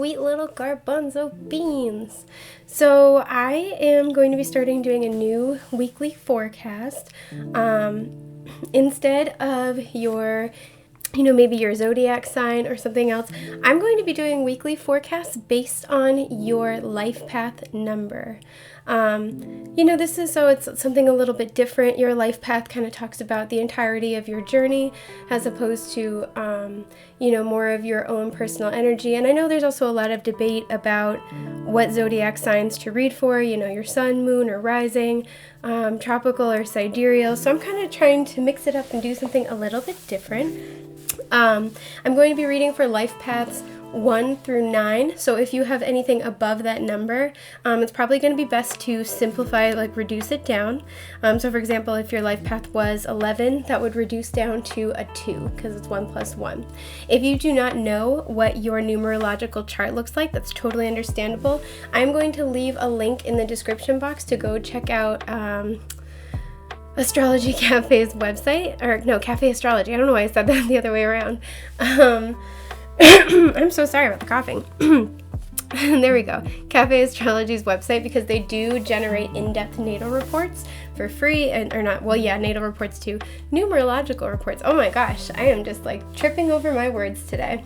sweet little garbanzo beans. So I am going to be starting doing a new weekly forecast. Instead of your maybe your zodiac sign or something else, I'm going to be doing weekly forecasts based on your life path number. This is so it's something a little bit different. Your life path kind of talks about the entirety of your journey as opposed to, more of your own personal energy. And I know there's also a lot of debate about what zodiac signs to read for, your sun, moon, or rising, tropical or sidereal. So I'm kind of trying to mix it up and do something a little bit different. I'm going to be reading for life paths 1 through 9. So if you have anything above that number, it's probably going to be best to simplify, reduce it down. So for example, if your life path was 11, that would reduce down to a 2 because it's 1 plus 1. If you do not know what your numerological chart looks like, that's totally understandable. I'm going to leave a link in the description box to go check out Astrology Cafe's website, or no, Cafe Astrology. I don't know why I said that the other way around. I'm so sorry about the coughing. There we go. Cafe Astrology's website, because they do generate in-depth natal reports for free, natal reports too. Numerological reports. Oh my gosh, I am just tripping over my words today.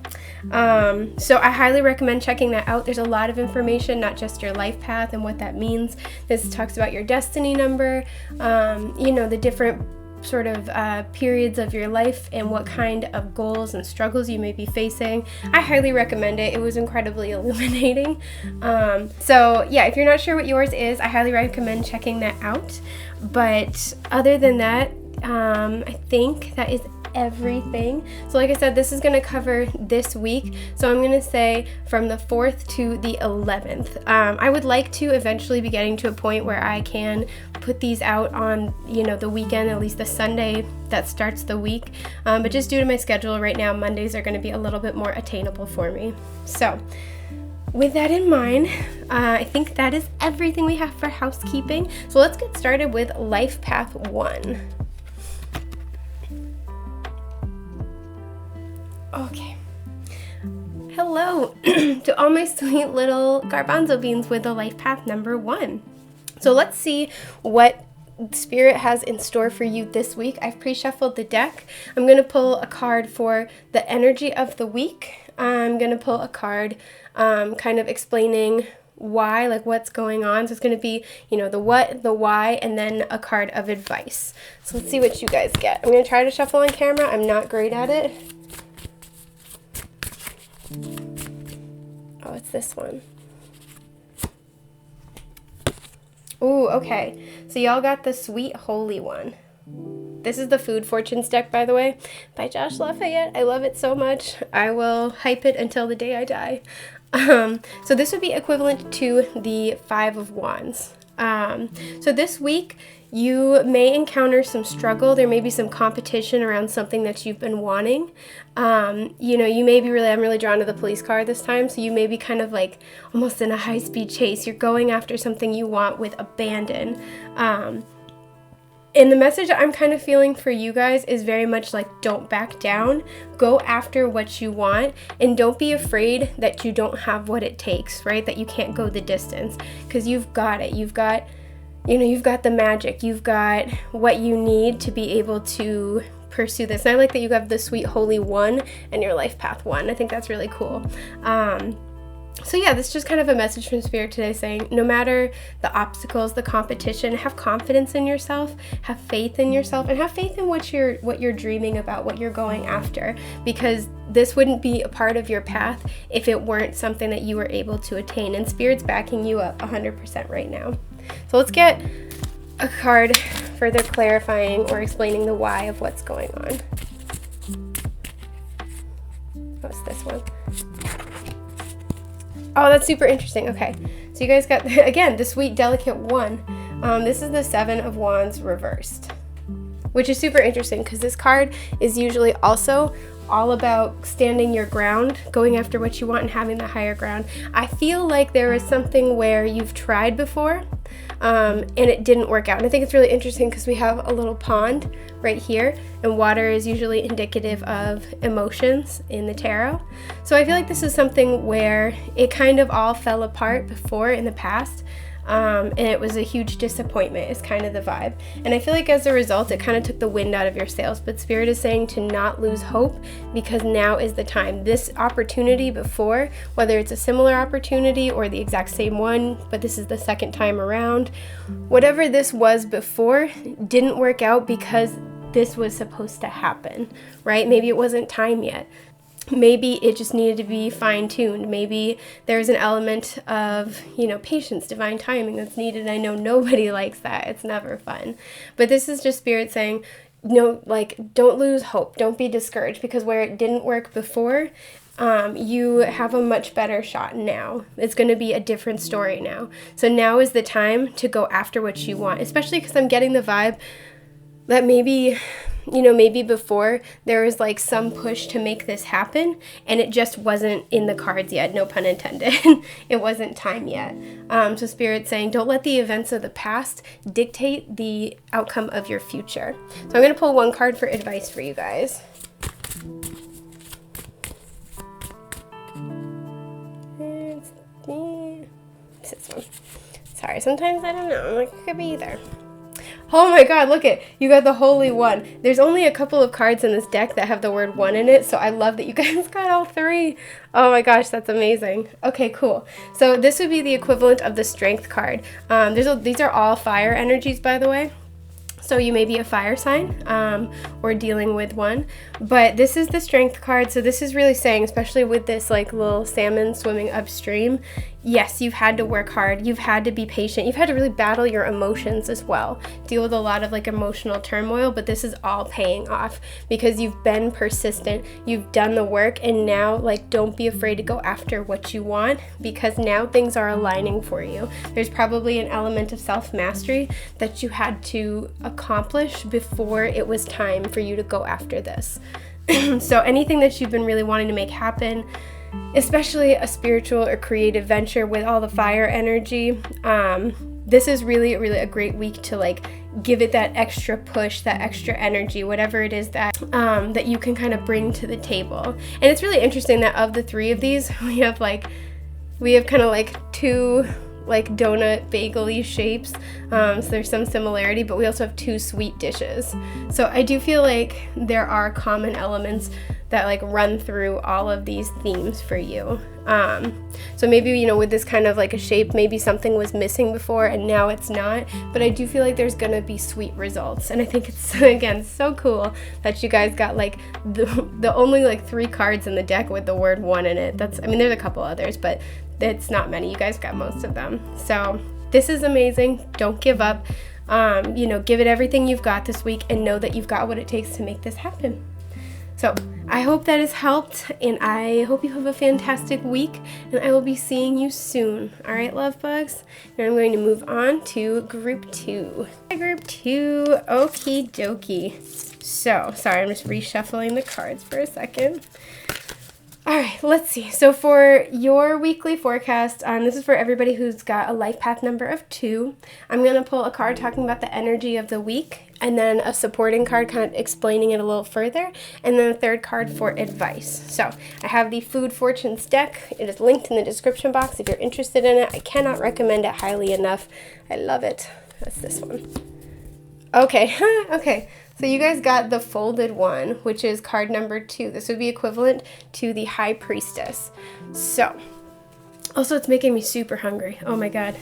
So I highly recommend checking that out. There's a lot of information, not just your life path and what that means. This talks about your destiny number, the different sort of periods of your life and what kind of goals and struggles you may be facing. I highly recommend it. It was incredibly illuminating. If you're not sure what yours is, I highly recommend checking that out. But other than that, I think that is everything. So like I said, this is going to cover this week. So I'm going to say from the 4th to the 11th. I would like to eventually be getting to a point where I can put these out on, the weekend, at least the Sunday that starts the week. But just due to my schedule right now, Mondays are going to be a little bit more attainable for me. So with that in mind, I think that is everything we have for housekeeping. So let's get started with Life Path 1. Okay. Hello to all my sweet little garbanzo beans with the life path number 1. So let's see what Spirit has in store for you this week. I've pre-shuffled the deck. I'm going to pull a card for the energy of the week. I'm going to pull a card kind of explaining why, what's going on. So it's going to be, the what, the why, and then a card of advice. So let's see what you guys get. I'm going to try to shuffle on camera. I'm not great at it. Oh, it's this one. Ooh, okay. So y'all got the Sweet Holy one. This is the Food Fortunes deck, by the way, by Josh Lafayette. I love it so much. I will hype it until the day I die. So this would be equivalent to the 5 of Wands. So this week, you may encounter some struggle. There may be some competition around something that you've been wanting. You may be I'm really drawn to the police card this time. So you may be kind of almost in a high-speed chase. You're going after something you want with abandon. And the message I'm kind of feeling for you guys is very much don't back down. Go after what you want, and don't be afraid that you don't have what it takes, right? That you can't go the distance, because you've got it. You've got the magic. You've got what you need to be able to pursue this. And I like that you have the Sweet Holy 1 and your Life Path 1. I think that's really cool. So yeah, this is just kind of a message from Spirit today saying no matter the obstacles, the competition, have confidence in yourself, have faith in yourself, and have faith in what you're dreaming about, what you're going after, because this wouldn't be a part of your path if it weren't something that you were able to attain, and Spirit's backing you up 100% right now. So let's get a card further clarifying or explaining the why of what's going on. What's this one? Oh, that's super interesting. Okay, so you guys got, again, the Sweet Delicate 1. This is the 7 of Wands reversed, which is super interesting because this card is usually also all about standing your ground, going after what you want and having the higher ground. I feel like there is something where you've tried before and it didn't work out. And I think it's really interesting because we have a little pond right here, and water is usually indicative of emotions in the tarot. So I feel like this is something where it kind of all fell apart before in the past. And it was a huge disappointment is kind of the vibe. And I feel like as a result, it kind of took the wind out of your sails. But Spirit is saying to not lose hope, because now is the time. This opportunity before, whether it's a similar opportunity or the exact same one, but this is the second time around, whatever this was before didn't work out because this was supposed to happen, right? Maybe it wasn't time yet. Maybe it just needed to be fine-tuned. Maybe there's an element of, patience, divine timing that's needed. I know nobody likes that. It's never fun. But this is just Spirit saying, no, don't lose hope. Don't be discouraged, because where it didn't work before, you have a much better shot now. It's going to be a different story now. So now is the time to go after what you want, especially because I'm getting the vibe that maybe before there was some push to make this happen and it just wasn't in the cards yet, no pun intended. It wasn't time yet. So Spirit's saying, don't let the events of the past dictate the outcome of your future. So I'm going to pull one card for advice for you guys. It's this one. Sorry, sometimes I don't know. It could be either. Oh my god, look it. You got the Holy One. There's only a couple of cards in this deck that have the word one in it, so I love that you guys got all three. Oh my gosh, that's amazing. Okay, cool. So this would be the equivalent of the Strength card. These are all fire energies, by the way. So you may be a fire sign or dealing with one. But this is the Strength card. So this is really saying, especially with this little salmon swimming upstream, yes, you've had to work hard. You've had to be patient. You've had to really battle your emotions as well. Deal with a lot of emotional turmoil, but this is all paying off because you've been persistent. You've done the work, and now don't be afraid to go after what you want, because now things are aligning for you. There's probably an element of self-mastery that you had to accomplish before it was time for you to go after this. So anything that you've been really wanting to make happen, especially a spiritual or creative venture with all the fire energy, this is really a great week to give it that extra push, that extra energy, whatever it is that that you can kind of bring to the table. And it's really interesting that of the three of these, we have kind of two donut bagel-y shapes, so there's some similarity, but we also have two sweet dishes. So I do feel like there are common elements that run through all of these themes for you. So maybe, with this kind of a shape, maybe something was missing before and now it's not, but I do feel like there's gonna be sweet results. And I think it's, again, so cool that you guys got the only 3 cards in the deck with the word one in it. There's a couple others, but it's not many. You guys got most of them. So this is amazing. Don't give up. Give it everything you've got this week and know that you've got what it takes to make this happen. So I hope that has helped, and I hope you have a fantastic week, and I will be seeing you soon. All right, love bugs? Now I'm going to move on to group 2. Group 2, okie dokie. So, sorry, I'm just reshuffling the cards for a second. All right, let's see. So for your weekly forecast, this is for everybody who's got a life path number of 2. I'm going to pull a card talking about the energy of the week, and then a supporting card kind of explaining it a little further, and then a third card for advice. So I have the Food Fortunes deck. It is linked in the description box if you're interested in it. I cannot recommend it highly enough. I love it. That's this one. Okay, okay. So you guys got the folded one, which is card number 2. This would be equivalent to the High Priestess. So, also it's making me super hungry. Oh my god.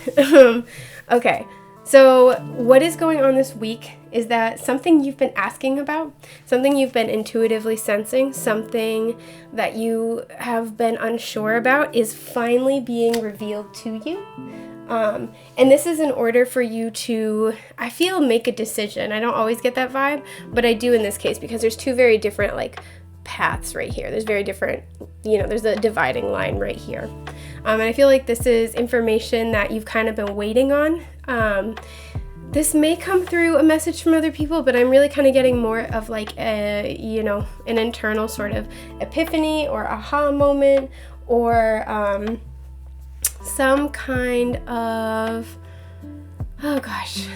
Okay, so what is going on this week is that something you've been asking about, something you've been intuitively sensing, something that you have been unsure about is finally being revealed to you. And this is in order for you to, I feel, make a decision. I don't always get that vibe, but I do in this case because there's 2 very different paths right here. There's very different, there's a dividing line right here. And I feel like this is information that you've kind of been waiting on. this may come through a message from other people, but I'm really kind of getting more of like a, an internal sort of epiphany or aha moment, or some kind of, oh gosh,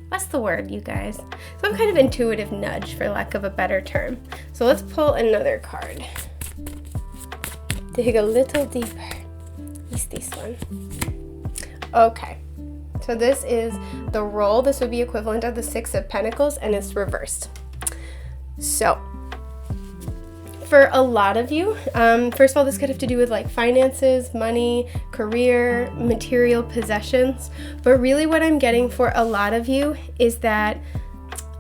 what's the word, you guys? Some kind of intuitive nudge, for lack of a better term. So let's pull another card. Dig a little deeper. It's this one. Okay. So this is the roll. This would be equivalent of the Six of Pentacles, and it's reversed. So for a lot of you, first of all, this could have to do with like finances, money, career, material possessions. But really what I'm getting for a lot of you is that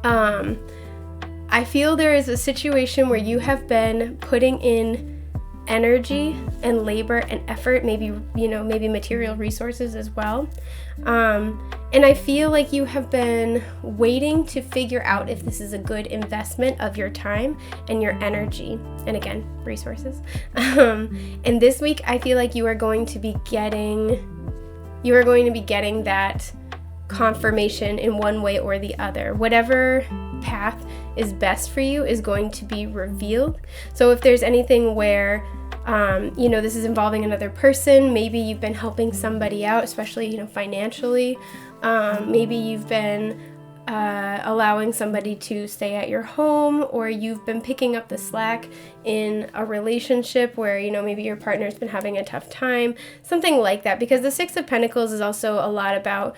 I feel there is a situation where you have been putting in energy and labor and effort, maybe material resources as well. And I feel like you have been waiting to figure out if this is a good investment of your time and your energy, and again, resources. And this week, I feel like you are going to be getting that confirmation in one way or the other. Whatever path is best for you is going to be revealed. So if there's anything where this is involving another person, maybe you've been helping somebody out, especially, financially. Maybe you've been allowing somebody to stay at your home, or you've been picking up the slack in a relationship where, maybe your partner's been having a tough time, something like that. Because the Six of Pentacles is also a lot about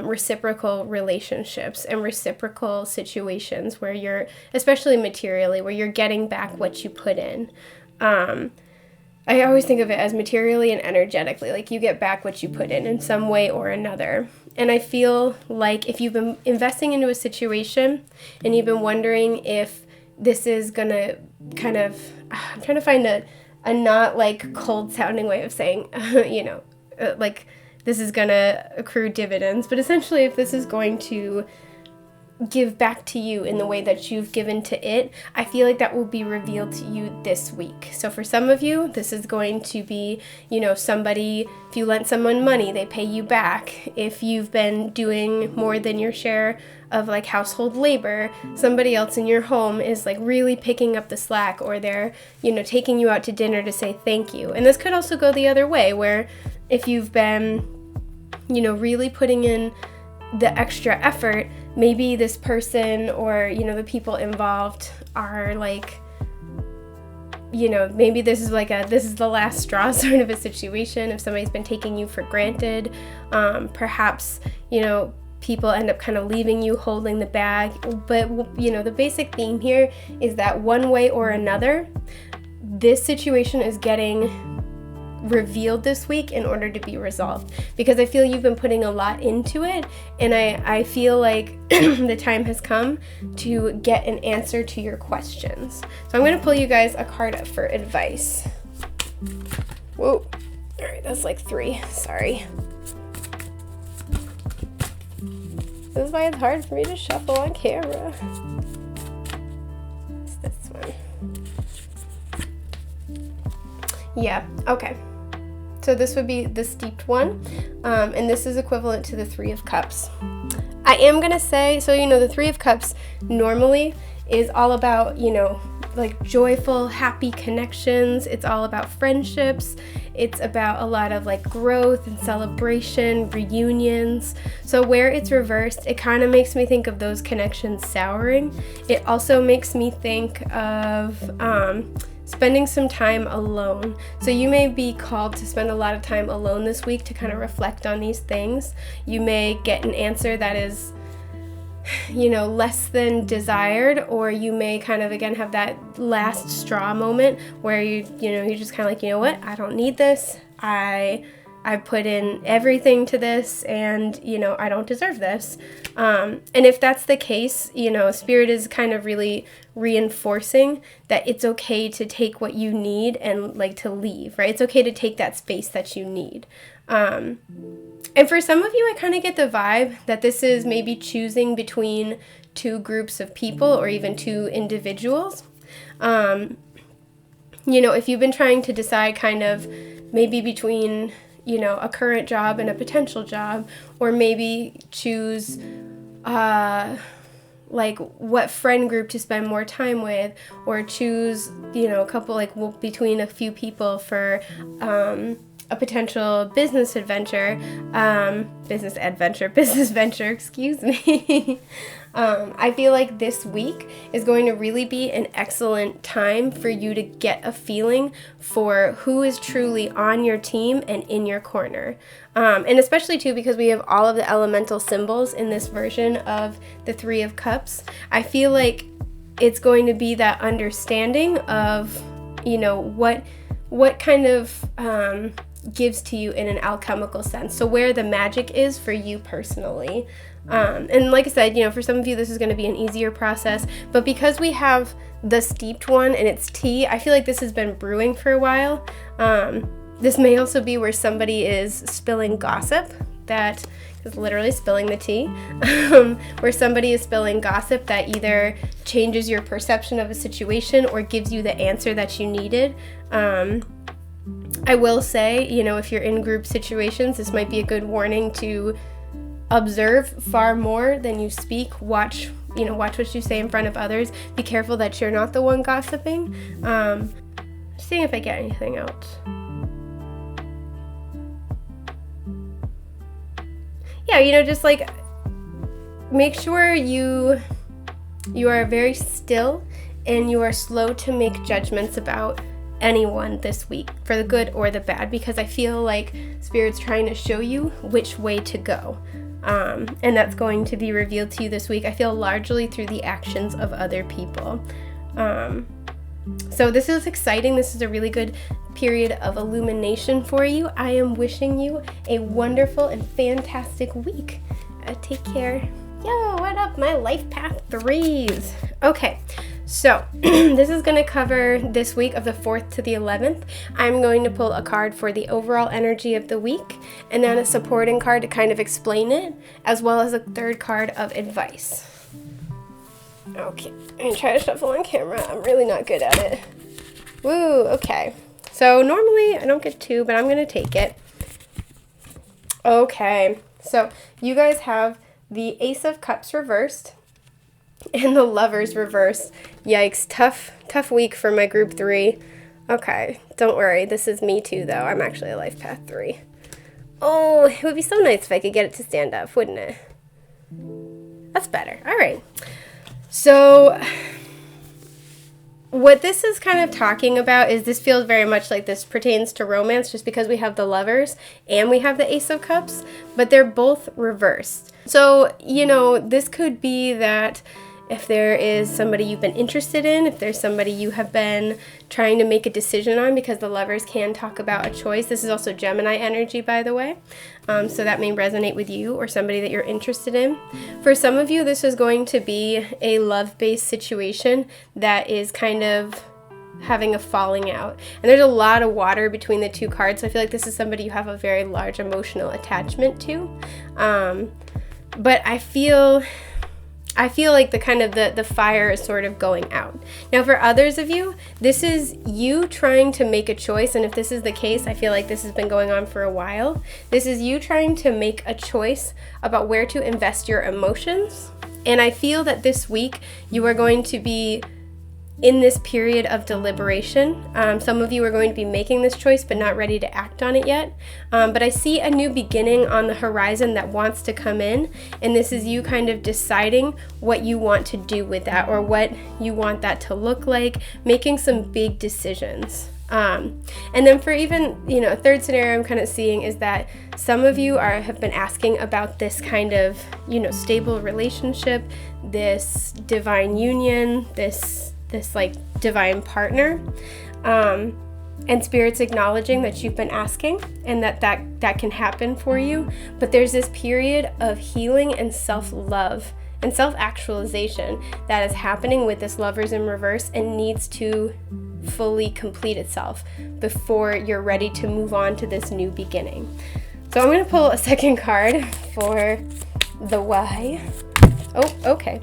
reciprocal relationships and reciprocal situations where you're, especially materially, where you're getting back what you put in. I always think of it as materially and energetically, like you get back what you put in some way or another. And I feel like if you've been investing into a situation and you've been wondering if this is gonna kind of, I'm trying to find a not like cold sounding way of saying, like this is gonna accrue dividends, but essentially if this is going to give back to you in the way that you've given to it, I feel like that will be revealed to you this week. So for some of you, this is going to be, somebody, if you lent someone money, they pay you back. If you've been doing more than your share of like household labor, somebody else in your home is like really picking up the slack, or they're, taking you out to dinner to say thank you. And this could also go the other way, where if you've been, really putting in the extra effort, maybe this person or, the people involved are like, maybe this is the last straw sort of a situation. If somebody's been taking you for granted, perhaps, people end up kind of leaving you holding the bag. But, the basic theme here is that one way or another, this situation is getting revealed this week in order to be resolved, because I feel you've been putting a lot into it, and I feel like the time has come to get an answer to your questions. So I'm going to pull you guys a card for advice. Whoa, all right, that's like 3, sorry. This is why it's hard for me to shuffle on camera. It's this one. Yeah, okay. So this would be the steeped one, and this is equivalent to the Three of Cups. I am going to say, so the Three of Cups normally is all about, like joyful, happy connections. It's all about friendships. It's about a lot of like growth and celebration, reunions. So where it's reversed, it kind of makes me think of those connections souring. It also makes me think of spending some time alone. So you may be called to spend a lot of time alone this week to kind of reflect on these things. You may get an answer that is, less than desired, or you may kind of again have that last straw moment where you're just kind of like, what, I don't need this. I put in everything to this, and I don't deserve this. And if that's the case, Spirit is kind of really reinforcing that it's okay to take what you need and like to leave, right? It's okay to take that space that you need. And for some of you, I kind of get the vibe that this is maybe choosing between 2 groups of people or even 2 individuals. If you've been trying to decide kind of maybe between, you know, a current job and a potential job, or maybe choose like what friend group to spend more time with, or choose, you know, a couple, like between a few people for a potential business venture, excuse me. I feel like this week is going to really be an excellent time for you to get a feeling for who is truly on your team and in your corner. And especially too, because we have all of the elemental symbols in this version of the Three of Cups, I feel like it's going to be that understanding of, you know, what kind of gives to you in an alchemical sense. So where the magic is for you personally. And like I said, you know, for some of you, this is going to be an easier process, but because we have the steeped one and it's tea, I feel like this has been brewing for a while. This may also be where somebody is spilling gossip, that is literally spilling the tea, where somebody is spilling gossip that either changes your perception of a situation or gives you the answer that you needed. I will say, you know, if you're in group situations, this might be a good warning to observe far more than you speak. Watch what you say in front of others. Be careful that you're not the one gossiping. Seeing if I get anything else. Yeah, you know, just like make sure you are very still and you are slow to make judgments about anyone this week, for the good or the bad, because I feel like Spirit's trying to show you which way to go. And that's going to be revealed to you this week, I feel, largely through the actions of other people. So this is exciting. This is a really good period of illumination for you. I am wishing you a wonderful and fantastic week. Take care. Yo, what up, my life path 3s? Okay, so this is going to cover this week of the 4th to the 11th. I'm going to pull a card for the overall energy of the week, and then a supporting card to kind of explain it, as well as a third card of advice. Okay, I'm going to try to shuffle on camera. I'm really not good at it. Woo, okay. So normally I don't get 2, but I'm going to take it. Okay, so you guys have the Ace of Cups reversed and the Lovers reversed. Yikes, tough week for my group 3. Okay, don't worry, this is me too though. I'm actually a life path 3. Oh, it would be so nice if I could get it to stand up, wouldn't it? That's better. All right. So what this is kind of talking about is, this feels very much like this pertains to romance, just because we have the Lovers and we have the Ace of Cups, but they're both reversed. So, you know, this could be that if there is somebody you've been interested in, if there's somebody you have been trying to make a decision on, because the Lovers can talk about a choice. This is also Gemini energy, by the way. So that may resonate with you or somebody that you're interested in. For some of you, this is going to be a love-based situation that is kind of having a falling out. And there's a lot of water between the two cards, so I feel like this is somebody you have a very large emotional attachment to. But I feel like the fire is sort of going out. Now for others of you, this is you trying to make a choice, and if this is the case, I feel like this has been going on for a while. This is you trying to make a choice about where to invest your emotions, and I feel that this week you are going to be in this period of deliberation. Some of you are going to be making this choice but not ready to act on it yet. But I see a new beginning on the horizon that wants to come in, and this is you kind of deciding what you want to do with that, or what you want that to look like, making some big decisions. And then for even, you know, a third scenario I'm kind of seeing is that some of you have been asking about this kind of, you know, stable relationship, this divine union, this like divine partner, and Spirit's acknowledging that you've been asking, and that can happen for you. But there's this period of healing and self-love and self-actualization that is happening with this Lovers in reverse, and needs to fully complete itself before you're ready to move on to this new beginning. So I'm going to pull a second card for the why. Oh, okay.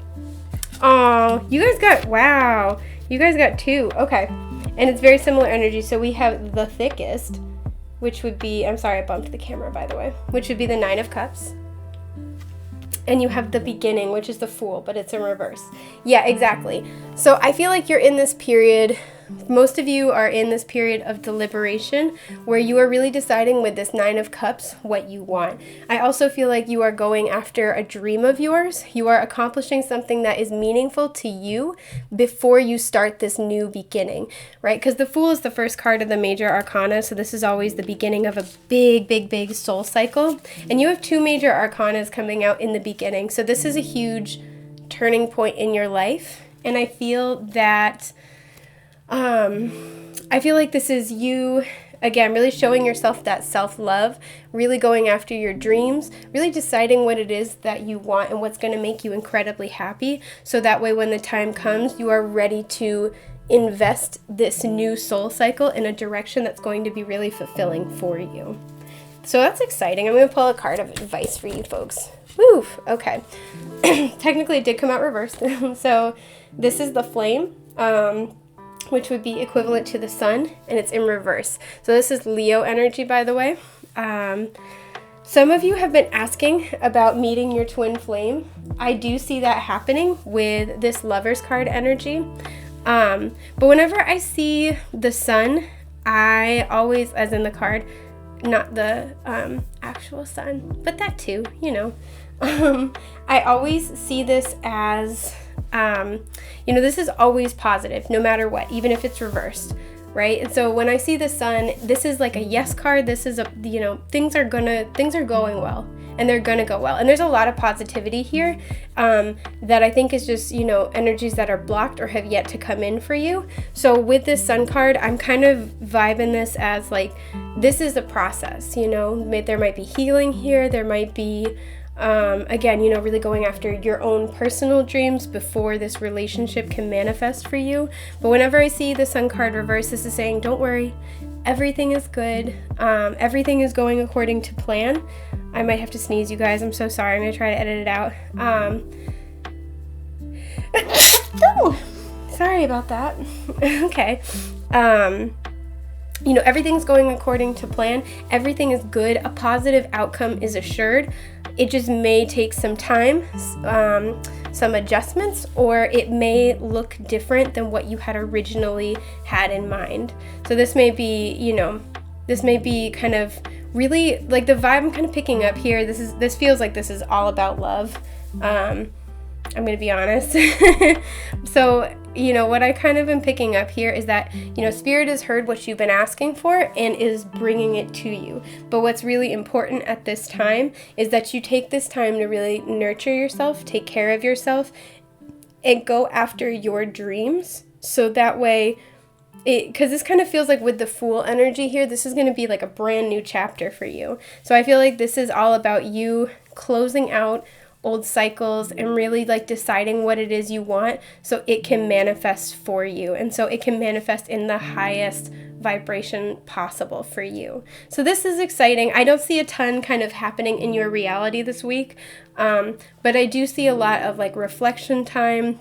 Oh, you guys got 2. Okay. And it's very similar energy. So we have the thickest which would be, I'm sorry, I bumped the camera, by the way, which would be the 9 of Cups. And you have the beginning, which is the Fool, but it's in reverse. Yeah, exactly. So I feel like you're in this period, most of you are in this period of deliberation where you are really deciding with this 9 of Cups what you want. I also feel like you are going after a dream of yours. You are accomplishing something that is meaningful to you before you start this new beginning, right? Because the Fool is the first card of the major arcana, so this is always the beginning of a big, big, big soul cycle. And you have 2 major arcanas coming out in the beginning, so this is a huge turning point in your life. And I feel that I feel like this is you, again, really showing yourself that self-love, really going after your dreams, really deciding what it is that you want and what's going to make you incredibly happy. So that way when the time comes, you are ready to invest this new soul cycle in a direction that's going to be really fulfilling for you. So that's exciting. I'm going to pull a card of advice for you folks. Woo, okay. Technically it did come out reversed. So this is the Flame. Which would be equivalent to the Sun, and it's in reverse. So this is Leo energy, by the way. Some of you have been asking about meeting your twin flame. I do see that happening with this Lover's card energy. But whenever I see the Sun, I always, as in the card, not the actual Sun, but that too, you know. I always see this as this is always positive, no matter what, even if it's reversed, right? And so when I see the Sun, this is like a yes card. This is a, things are going well, and they're gonna go well. And there's a lot of positivity here that I think is just, energies that are blocked or have yet to come in for you. So with this Sun card, I'm kind of vibing this as like, this is a process, there might be healing here. There might be, again, really going after your own personal dreams before this relationship can manifest for you. But whenever I see the Sun card reverse, this is saying, don't worry, everything is good. Everything is going according to plan. I might have to sneeze, you guys. I'm so sorry. I'm going to try to edit it out. Oh, sorry about that. Okay. Everything's going according to plan. Everything is good. A positive outcome is assured. It just may take some time, some adjustments, or it may look different than what you had originally had in mind. So this may be, kind of really like the vibe I'm kind of picking up here. This feels like this is all about love. I'm going to be honest. So, what I kind of am picking up here is that, Spirit has heard what you've been asking for and is bringing it to you. But what's really important at this time is that you take this time to really nurture yourself, take care of yourself, and go after your dreams. So that way, because this kind of feels like with the Fool energy here, this is going to be like a brand new chapter for you. So I feel like this is all about you closing out old cycles and really like deciding what it is you want so it can manifest for you, and so it can manifest in the highest vibration possible for you. So this is exciting. I don't see a ton kind of happening in your reality this week, but I do see a lot of like reflection time.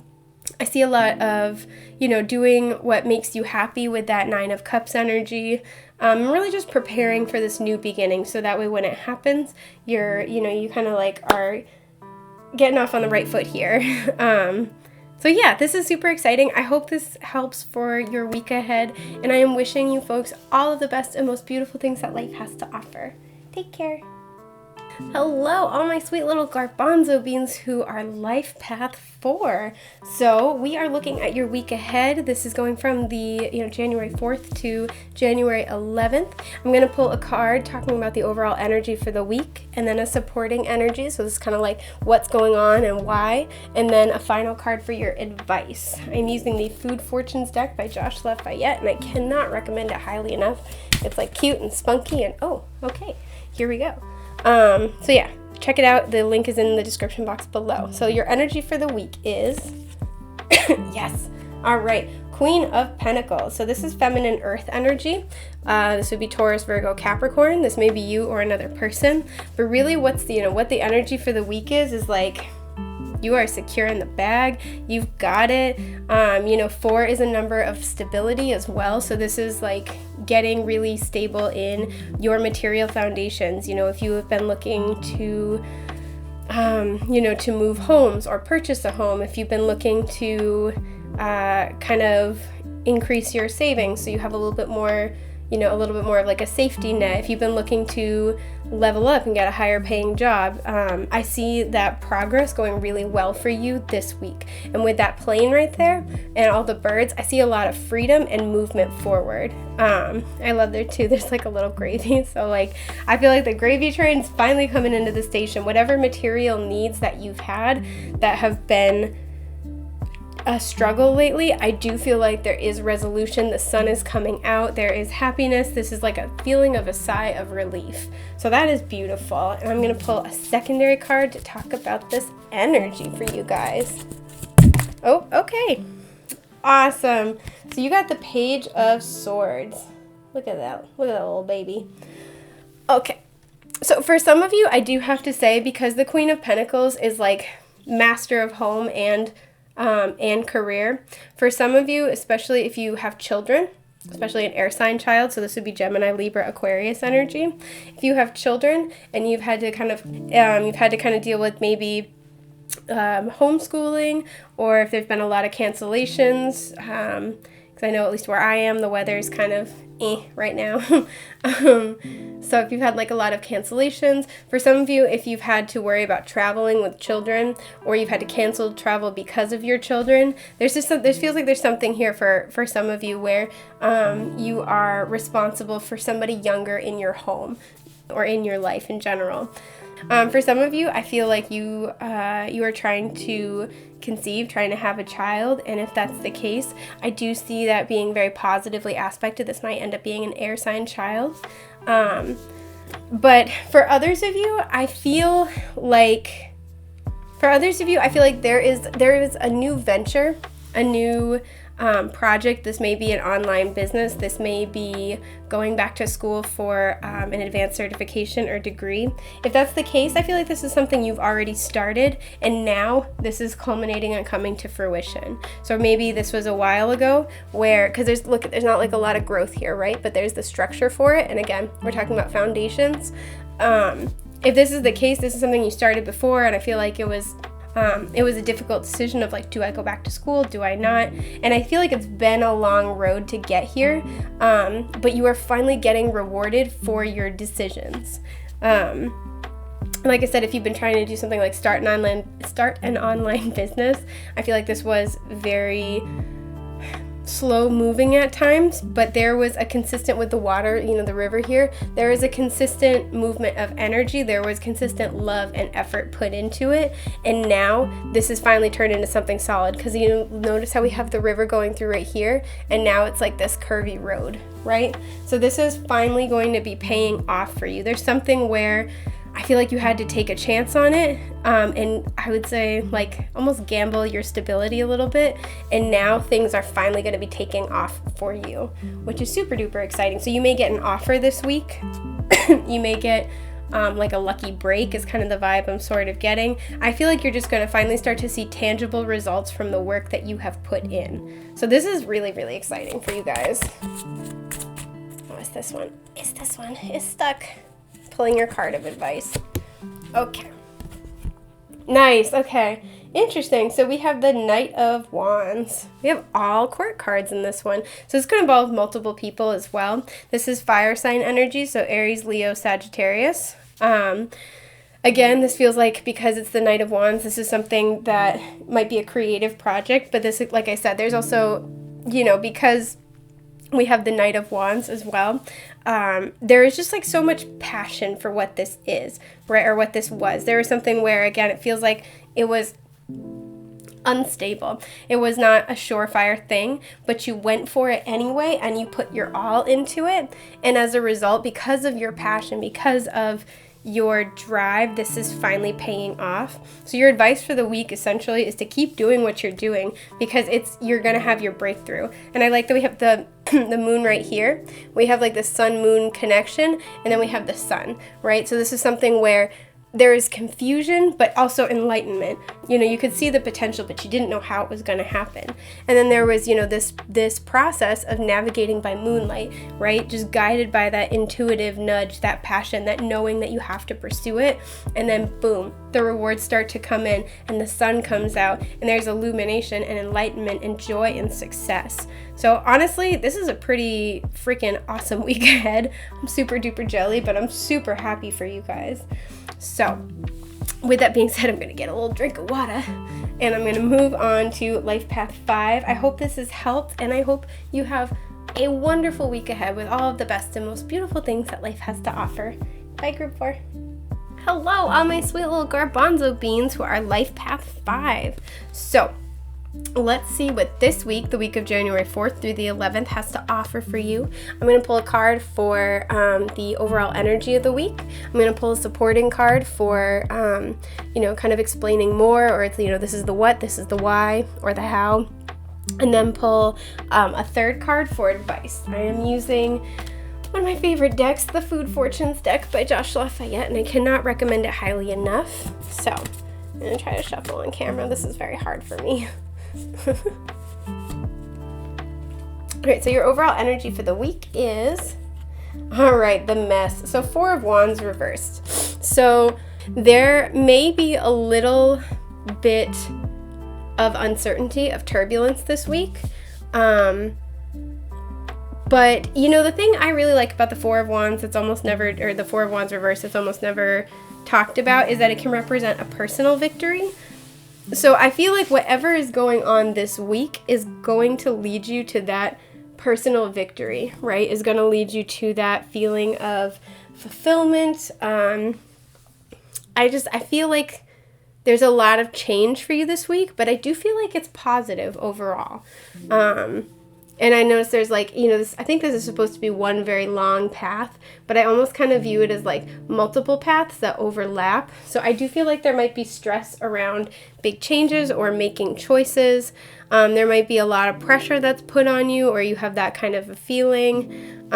I see a lot of, doing what makes you happy with that 9 of Cups energy. Really just preparing for this new beginning, so that way when it happens, you're, you kind of like are getting off on the right foot here. So yeah, this is super exciting. I hope this helps for your week ahead, and I am wishing you folks all of the best and most beautiful things that life has to offer. Take care. Hello, all my sweet little garbanzo beans who are Life Path 4. So we are looking at your week ahead. This is going from the January 4th to January 11th. I'm going to pull a card talking about the overall energy for the week, and then a supporting energy. So this is kind of like what's going on and why, and then a final card for your advice. I'm using the Food Fortunes deck by Josh Lafayette, and I cannot recommend it highly enough. It's like cute and spunky, and oh, okay, here we go. So yeah, check it out. The link is in the description box below. So your energy for the week is, yes, all right, Queen of Pentacles. So this is feminine earth energy. This would be Taurus, Virgo, Capricorn. This may be you or another person, but really what's the, what the energy for the week is like, you are secure in the bag. You've got it. 4 is a number of stability as well. So this is like getting really stable in your material foundations. You know, if you have been looking to to move homes or purchase a home, if you've been looking to kind of increase your savings so you have a little bit more of like a safety net, if you've been looking to level up and get a higher paying job, I see that progress going really well for you this week. And with that plane right there and all the birds, I see a lot of freedom and movement forward. I love there too, there's like a little gravy. So like, I feel like the gravy train's finally coming into the station. Whatever material needs that you've had that have been a struggle lately, I do feel like there is resolution. The sun is coming out. There is happiness. This is like a feeling of a sigh of relief. So that is beautiful. And I'm going to pull a secondary card to talk about this energy for you guys. Oh, okay. Awesome. So you got the Page of Swords. Look at that. Look at that little baby. Okay. So for some of you, I do have to say, because the Queen of Pentacles is like master of home and career. For some of you, especially if you have children, especially an air sign child, so this would be Gemini, Libra, Aquarius energy. If you have children and you've had to kind of deal with maybe homeschooling, or if there's been a lot of cancellations, because I know at least where I am, the weather is kind of right now. So if you've had like a lot of cancellations, for some of you, if you've had to worry about traveling with children, or you've had to cancel travel because of your children, there feels like there's something here for some of you where you are responsible for somebody younger in your home or in your life in general. For some of you, I feel like you are trying to conceive, trying to have a child, and if that's the case, I do see that being very positively aspected. This might end up being an air sign child. But for others of you, I feel like there is a new venture, a new project. This may be an online business. This may be going back to school for an advanced certification or degree. If that's the case, I feel like this is something you've already started, and now this is culminating and coming to fruition. So maybe this was a while ago because there's not like a lot of growth here, right? But there's the structure for it. And again, we're talking about foundations. If this is the case, this is something you started before, and I feel like it was a difficult decision of like, do I go back to school? Do I not? And I feel like it's been a long road to get here, but you are finally getting rewarded for your decisions. Like I said, if you've been trying to do something like start an online business, I feel like this was very slow moving at times, but there was a consistent with the water, the river here, there is a consistent movement of energy. There was consistent love and effort put into it, and now this is finally turned into something solid, because you notice how we have the river going through right here, and now it's like this curvy road, right? So this is finally going to be paying off for you. There's something where I feel like you had to take a chance on it, and I would say like almost gamble your stability a little bit, and now things are finally going to be taking off for you, which is super duper exciting. So you may get an offer this week. You may get like a lucky break is kind of the vibe I'm sort of getting. I feel like you're just going to finally start to see tangible results from the work that you have put in. So this is really, really exciting for you guys. Oh, it's this one. It's stuck. Pulling your card of advice. Okay. Nice. Okay. Interesting. So we have the Knight of Wands. We have all court cards in this one. So it's going to involve multiple people as well. This is fire sign energy, so Aries, Leo, Sagittarius. Again, this feels like, because it's the Knight of Wands, this is something that might be a creative project, but this, like I said, there's also, because we have the Knight of Wands as well, there is just like so much passion for what this is, right? Or what this was. There was something where, again, it feels like it was unstable. It was not a surefire thing, but you went for it anyway, and you put your all into it. And as a result, because of your passion, because of your drive, this is finally paying off. So your advice for the week essentially is to keep doing what you're doing, because you're gonna have your breakthrough. And I like that we have the moon right here. We have like the sun moon connection, and then we have the sun, right? So this is something where there is confusion, but also enlightenment. You could see the potential, but you didn't know how it was going to happen. And then there was, this process of navigating by moonlight, right? Just guided by that intuitive nudge, that passion, that knowing that you have to pursue it. And then boom, the rewards start to come in and the sun comes out and there's illumination and enlightenment and joy and success. So honestly, this is a pretty freaking awesome week ahead. I'm super duper jelly, but I'm super happy for you guys. So with that being said, I'm going to get a little drink of water and I'm going to move on to Life Path 5. I hope this has helped, and I hope you have a wonderful week ahead with all of the best and most beautiful things that life has to offer. Bye, Group 4. Hello, all my sweet little garbanzo beans who are Life Path 5. So let's see what this week, the week of January 4th through the 11th, has to offer for you. I'm going to pull a card for the overall energy of the week. I'm going to pull a supporting card for, kind of explaining more, or it's, this is the what, this is the why, or the how. And then pull a third card for advice. I am using one of my favorite decks, the Food Fortunes deck by Josh Lafayette, and I cannot recommend it highly enough. So I'm going to try to shuffle on camera. This is very hard for me. Alright, so your overall energy for the week is, alright, the mess. So 4 of Wands reversed. So there may be a little bit of uncertainty, of turbulence this week. But, the thing I really like about the 4 of Wands, it's almost never, or the 4 of Wands reversed, it's almost never talked about, is that it can represent a personal victory. So I feel like whatever is going on this week is going to lead you to that personal victory, right? Is going to lead you to that feeling of fulfillment. I feel like there's a lot of change for you this week, but I do feel like it's positive overall. And I noticed there's I think this is supposed to be one very long path, but I almost kind of view it as like multiple paths that overlap. So I do feel like there might be stress around big changes or making choices. There might be a lot of pressure that's put on you, or you have that kind of a feeling.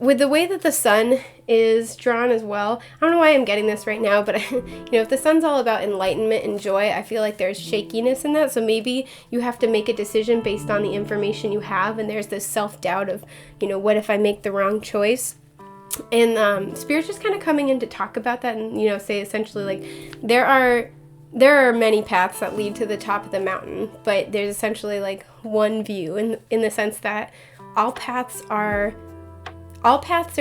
With the way that the sun is drawn as well, I don't know why I'm getting this right now, but if the sun's all about enlightenment and joy, I feel like there's shakiness in that. So maybe you have to make a decision based on the information you have, and there's this self-doubt of, what if I make the wrong choice? And Spirit's just kind of coming in to talk about that and, say essentially like there are many paths that lead to the top of the mountain, but there's essentially like one view in the sense that all paths are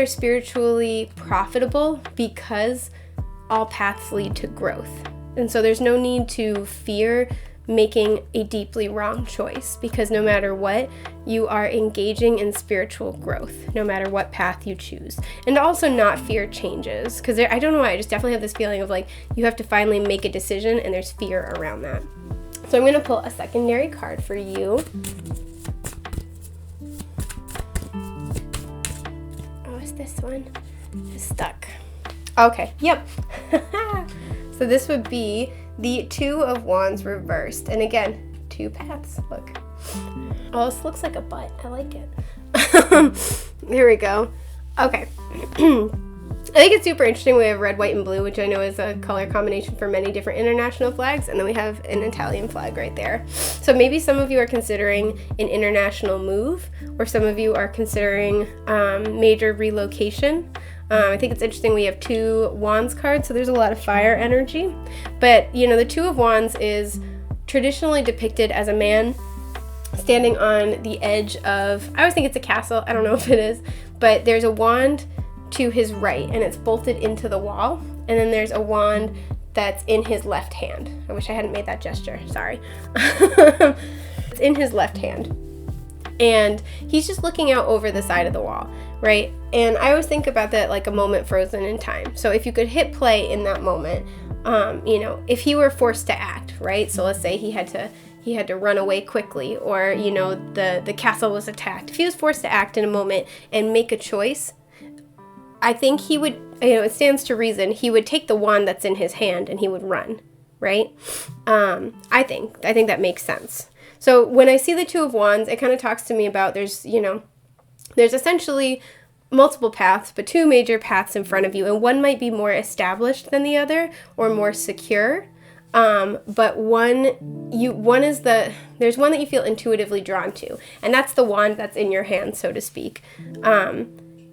spiritually profitable because all paths lead to growth. And so there's no need to fear making a deeply wrong choice, because no matter what, you are engaging in spiritual growth, no matter what path you choose. And also not fear changes, because I don't know why, I just definitely have this feeling of like you have to finally make a decision and there's fear around that. So I'm going to pull a secondary card for you. This one is stuck. Okay, yep. So this would be the 2 of Wands reversed. And again, 2 paths. Look. Oh, this looks like a butt. I like it. There we go. Okay. I think it's super interesting. We have red, white, and blue, which I know is a color combination for many different international flags. And then we have an Italian flag right there. So maybe some of you are considering an international move, or some of you are considering major relocation. I think it's interesting we have 2 Wands cards, so there's a lot of fire energy. But, the 2 of Wands is traditionally depicted as a man standing on the edge of, I always think it's a castle. I don't know if it is, but there's a wand to his right and it's bolted into the wall, and then there's a wand that's in his left hand. I wish I hadn't made that gesture, sorry. It's in his left hand and he's just looking out over the side of the wall, right? And I always think about that like a moment frozen in time. So if you could hit play in that moment, if he were forced to act, right? So let's say he had to run away quickly, or the castle was attacked. If he was forced to act in a moment and make a choice, I think he would, it stands to reason, he would take the wand that's in his hand and he would run, right? I think that makes sense. So when I see the 2 of Wands, it kind of talks to me about there's essentially multiple paths, but 2 major paths in front of you, and one might be more established than the other or more secure. But there's one that you feel intuitively drawn to, and that's the wand that's in your hand, so to speak.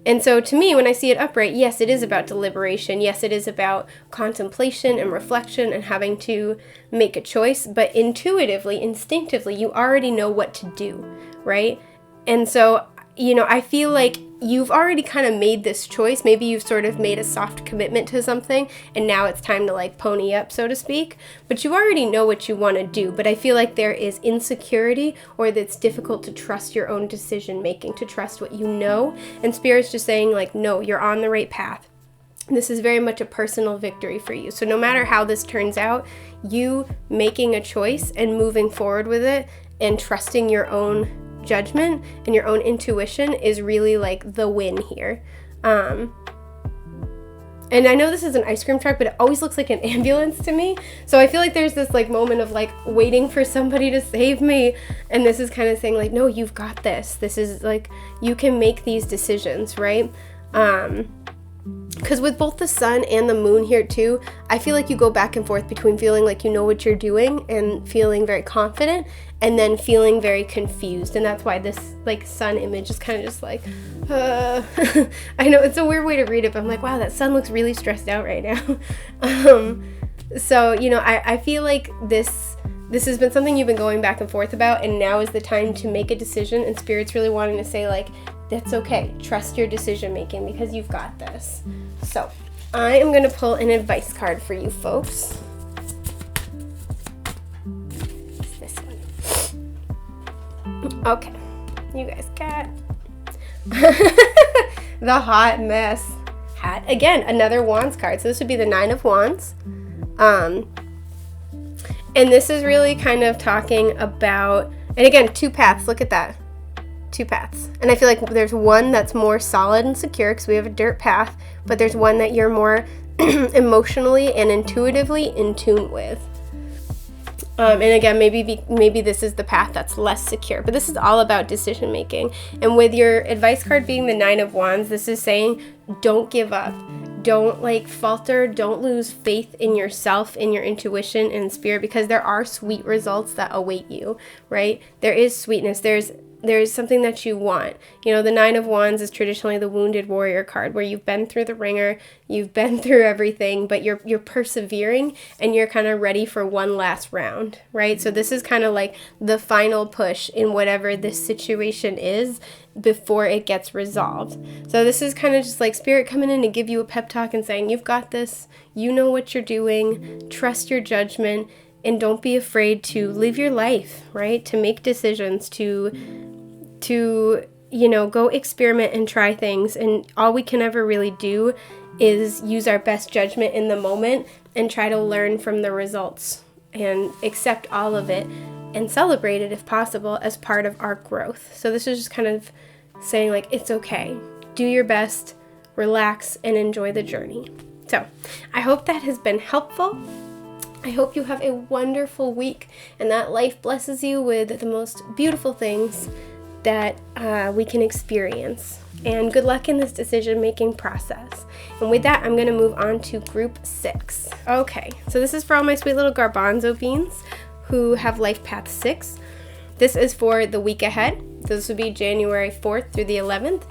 And so to me, when I see it upright, yes, it is about deliberation. Yes, it is about contemplation and reflection and having to make a choice, but intuitively, instinctively, you already know what to do, right? And so, I feel like you've already kind of made this choice. Maybe you've sort of made a soft commitment to something, and now it's time to like pony up, so to speak. But you already know what you want to do. But I feel like there is insecurity, or that it's difficult to trust your own decision making, to trust what you know. And Spirit's just saying like, no, you're on the right path. This is very much a personal victory for you. So no matter how this turns out, you making a choice and moving forward with it and trusting your own judgment and your own intuition is really like the win here. And I know this is an ice cream truck, but it always looks like an ambulance to me. So I feel like there's this like moment of like waiting for somebody to save me. And this is kind of saying like, no, you've got this. This is like, you can make these decisions, right? Because with both the sun and the moon here too, I feel like you go back and forth between feeling like you know what you're doing and feeling very confident, and then feeling very confused. And that's why this like sun image is kind of just like, I know it's a weird way to read it, but I'm like, wow, that sun looks really stressed out right now. So, I feel like this has been something you've been going back and forth about, and now is the time to make a decision, and Spirit's really wanting to say like, that's okay. Trust your decision making because you've got this. So I am going to pull an advice card for you folks. It's this one. Okay. You guys got the hot mess hat. Again, another wands card. So this would be the 9 of Wands. And this is really kind of talking about, and again, 2 paths. Look at that. 2 paths. And I feel like there's one that's more solid and secure because we have a dirt path, but there's one that you're more emotionally and intuitively in tune with. And again, maybe this is the path that's less secure, but this is all about decision making. And with your advice card being the 9 of Wands, this is saying don't give up. Don't like falter. Don't lose faith in yourself, in your intuition and spirit, because there are sweet results that await you, right? There is sweetness. There's something that you want. The 9 of Wands is traditionally the wounded warrior card, where you've been through the ringer, you've been through everything, but you're persevering and you're kind of ready for one last round, right? So this is kind of like the final push in whatever this situation is before it gets resolved. So this is kind of just like Spirit coming in to give you a pep talk and saying, you've got this, you know what you're doing, trust your judgment, and don't be afraid to live your life, right? To make decisions, to go experiment and try things. And all we can ever really do is use our best judgment in the moment and try to learn from the results and accept all of it and celebrate it if possible as part of our growth. So this is just kind of saying like, it's okay. Do your best, relax, and enjoy the journey. So I hope that has been helpful. I hope you have a wonderful week and that life blesses you with the most beautiful things that we can experience. And good luck in this decision-making process. And with that, I'm going to move on to group 6. Okay, so this is for all my sweet little garbanzo beans who have life path 6. This is for the week ahead. So this would be January 4th through the 11th.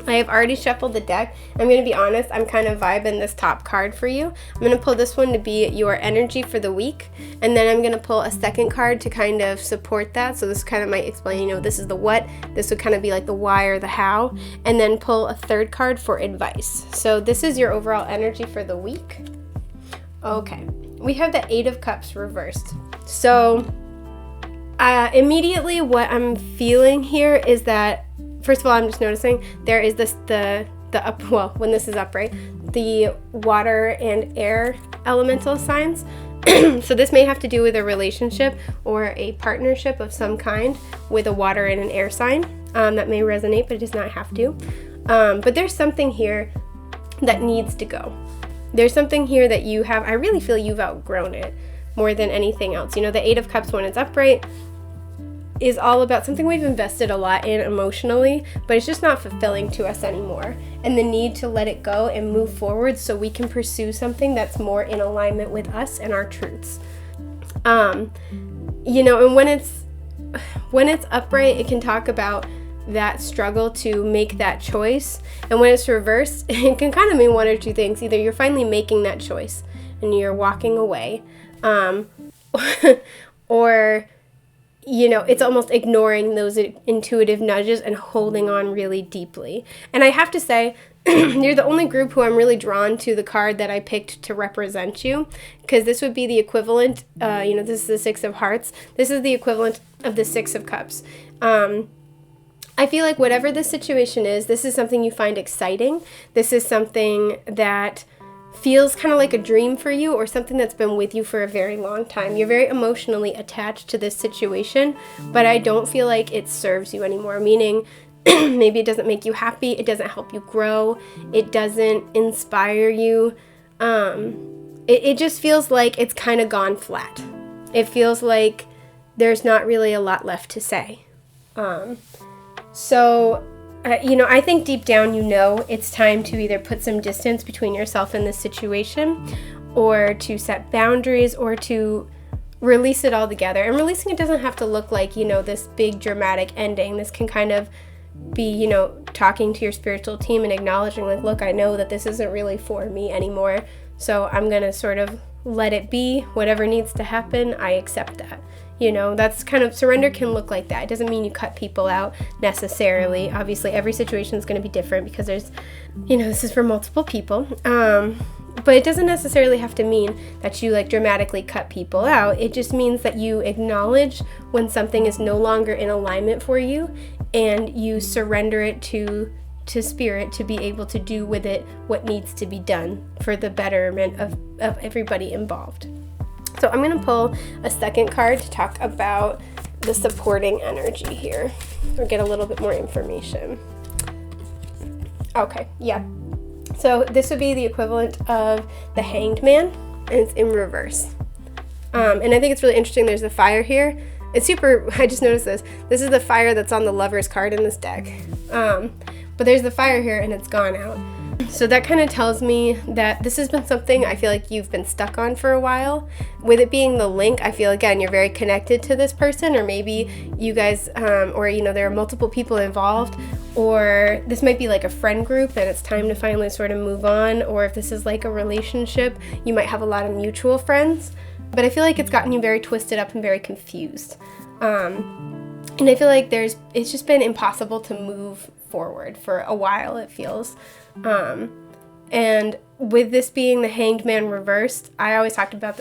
I have already shuffled the deck. I'm going to be honest, I'm kind of vibing this top card for you. I'm going to pull this one to be your energy for the week, and then I'm going to pull a second card to kind of support that. So this kind of might explain, this is the what, this would kind of be like the why or the how, and then pull a third card for advice. So this is your overall energy for the week. Okay, we have the 8 of Cups reversed. So immediately what I'm feeling here is that, first of all, I'm just noticing there is the when this is upright, the water and air elemental signs. So this may have to do with a relationship or a partnership of some kind with a water and an air sign. That may resonate, but it does not have to. But there's something here that needs to go. There's something here that you have, I really feel you've outgrown it more than anything else. The 8 of Cups when it's upright, is all about something we've invested a lot in emotionally, but it's just not fulfilling to us anymore. And the need to let it go and move forward so we can pursue something that's more in alignment with us and our truths. You know, and when it's upright, it can talk about that struggle to make that choice. And when it's reversed, it can kind of mean one or two things. Either you're finally making that choice and you're walking away, or, you know, it's almost ignoring those intuitive nudges and holding on really deeply. And I have to say, you're the only group who I'm really drawn to the card that I picked to represent you, because this would be the equivalent, you know, this is the Six of Hearts. This is the equivalent of the Six of Cups. I feel like whatever the situation is, this is something you find exciting. This is something that feels kind of like a dream for you, or something that's been with you for a very long time. You're very emotionally attached to this situation, but I don't feel like it serves you anymore, meaning maybe it doesn't make you happy, it doesn't help you grow, it doesn't inspire you. It just feels like it's kind of gone flat. It feels like there's not really a lot left to say. You know, I think deep down, you know, it's time to either put some distance between yourself and this situation, or to set boundaries, or to release it all together. And releasing it doesn't have to look like, you know, this big dramatic ending. This can kind of be, you know, talking to your spiritual team and acknowledging, like, look, I know that this isn't really for me anymore, so I'm going to sort of let it be. Whatever needs to happen, I accept that. You know, that's kind of, surrender can look like that. It doesn't mean you cut people out necessarily. Obviously, every situation is going to be different, because there's, you know, this is for multiple people. But it doesn't necessarily have to mean that you like dramatically cut people out. It just means that you acknowledge when something is no longer in alignment for you, and you surrender it to spirit to be able to do with it what needs to be done for the betterment of everybody involved. So I'm going to pull a second card to talk about the supporting energy here, or get a little bit more information. Okay, yeah. So this would be the equivalent of the Hanged Man, and it's in reverse. And I think it's really interesting. There's the fire here. It's super, I just noticed this. This is the fire that's on the Lover's card in this deck. But there's the fire here, and it's gone out. So that kind of tells me that this has been something I feel like you've been stuck on for a while. With it being the link, I feel, again, you're very connected to this person, or maybe you guys, or, you know, there are multiple people involved, or this might be like a friend group and it's time to finally sort of move on, or if this is like a relationship, you might have a lot of mutual friends. But I feel like it's gotten you very twisted up and very confused. And I feel like it's just been impossible to move forward for a while, it feels. And with this being the Hanged Man reversed, I always talk about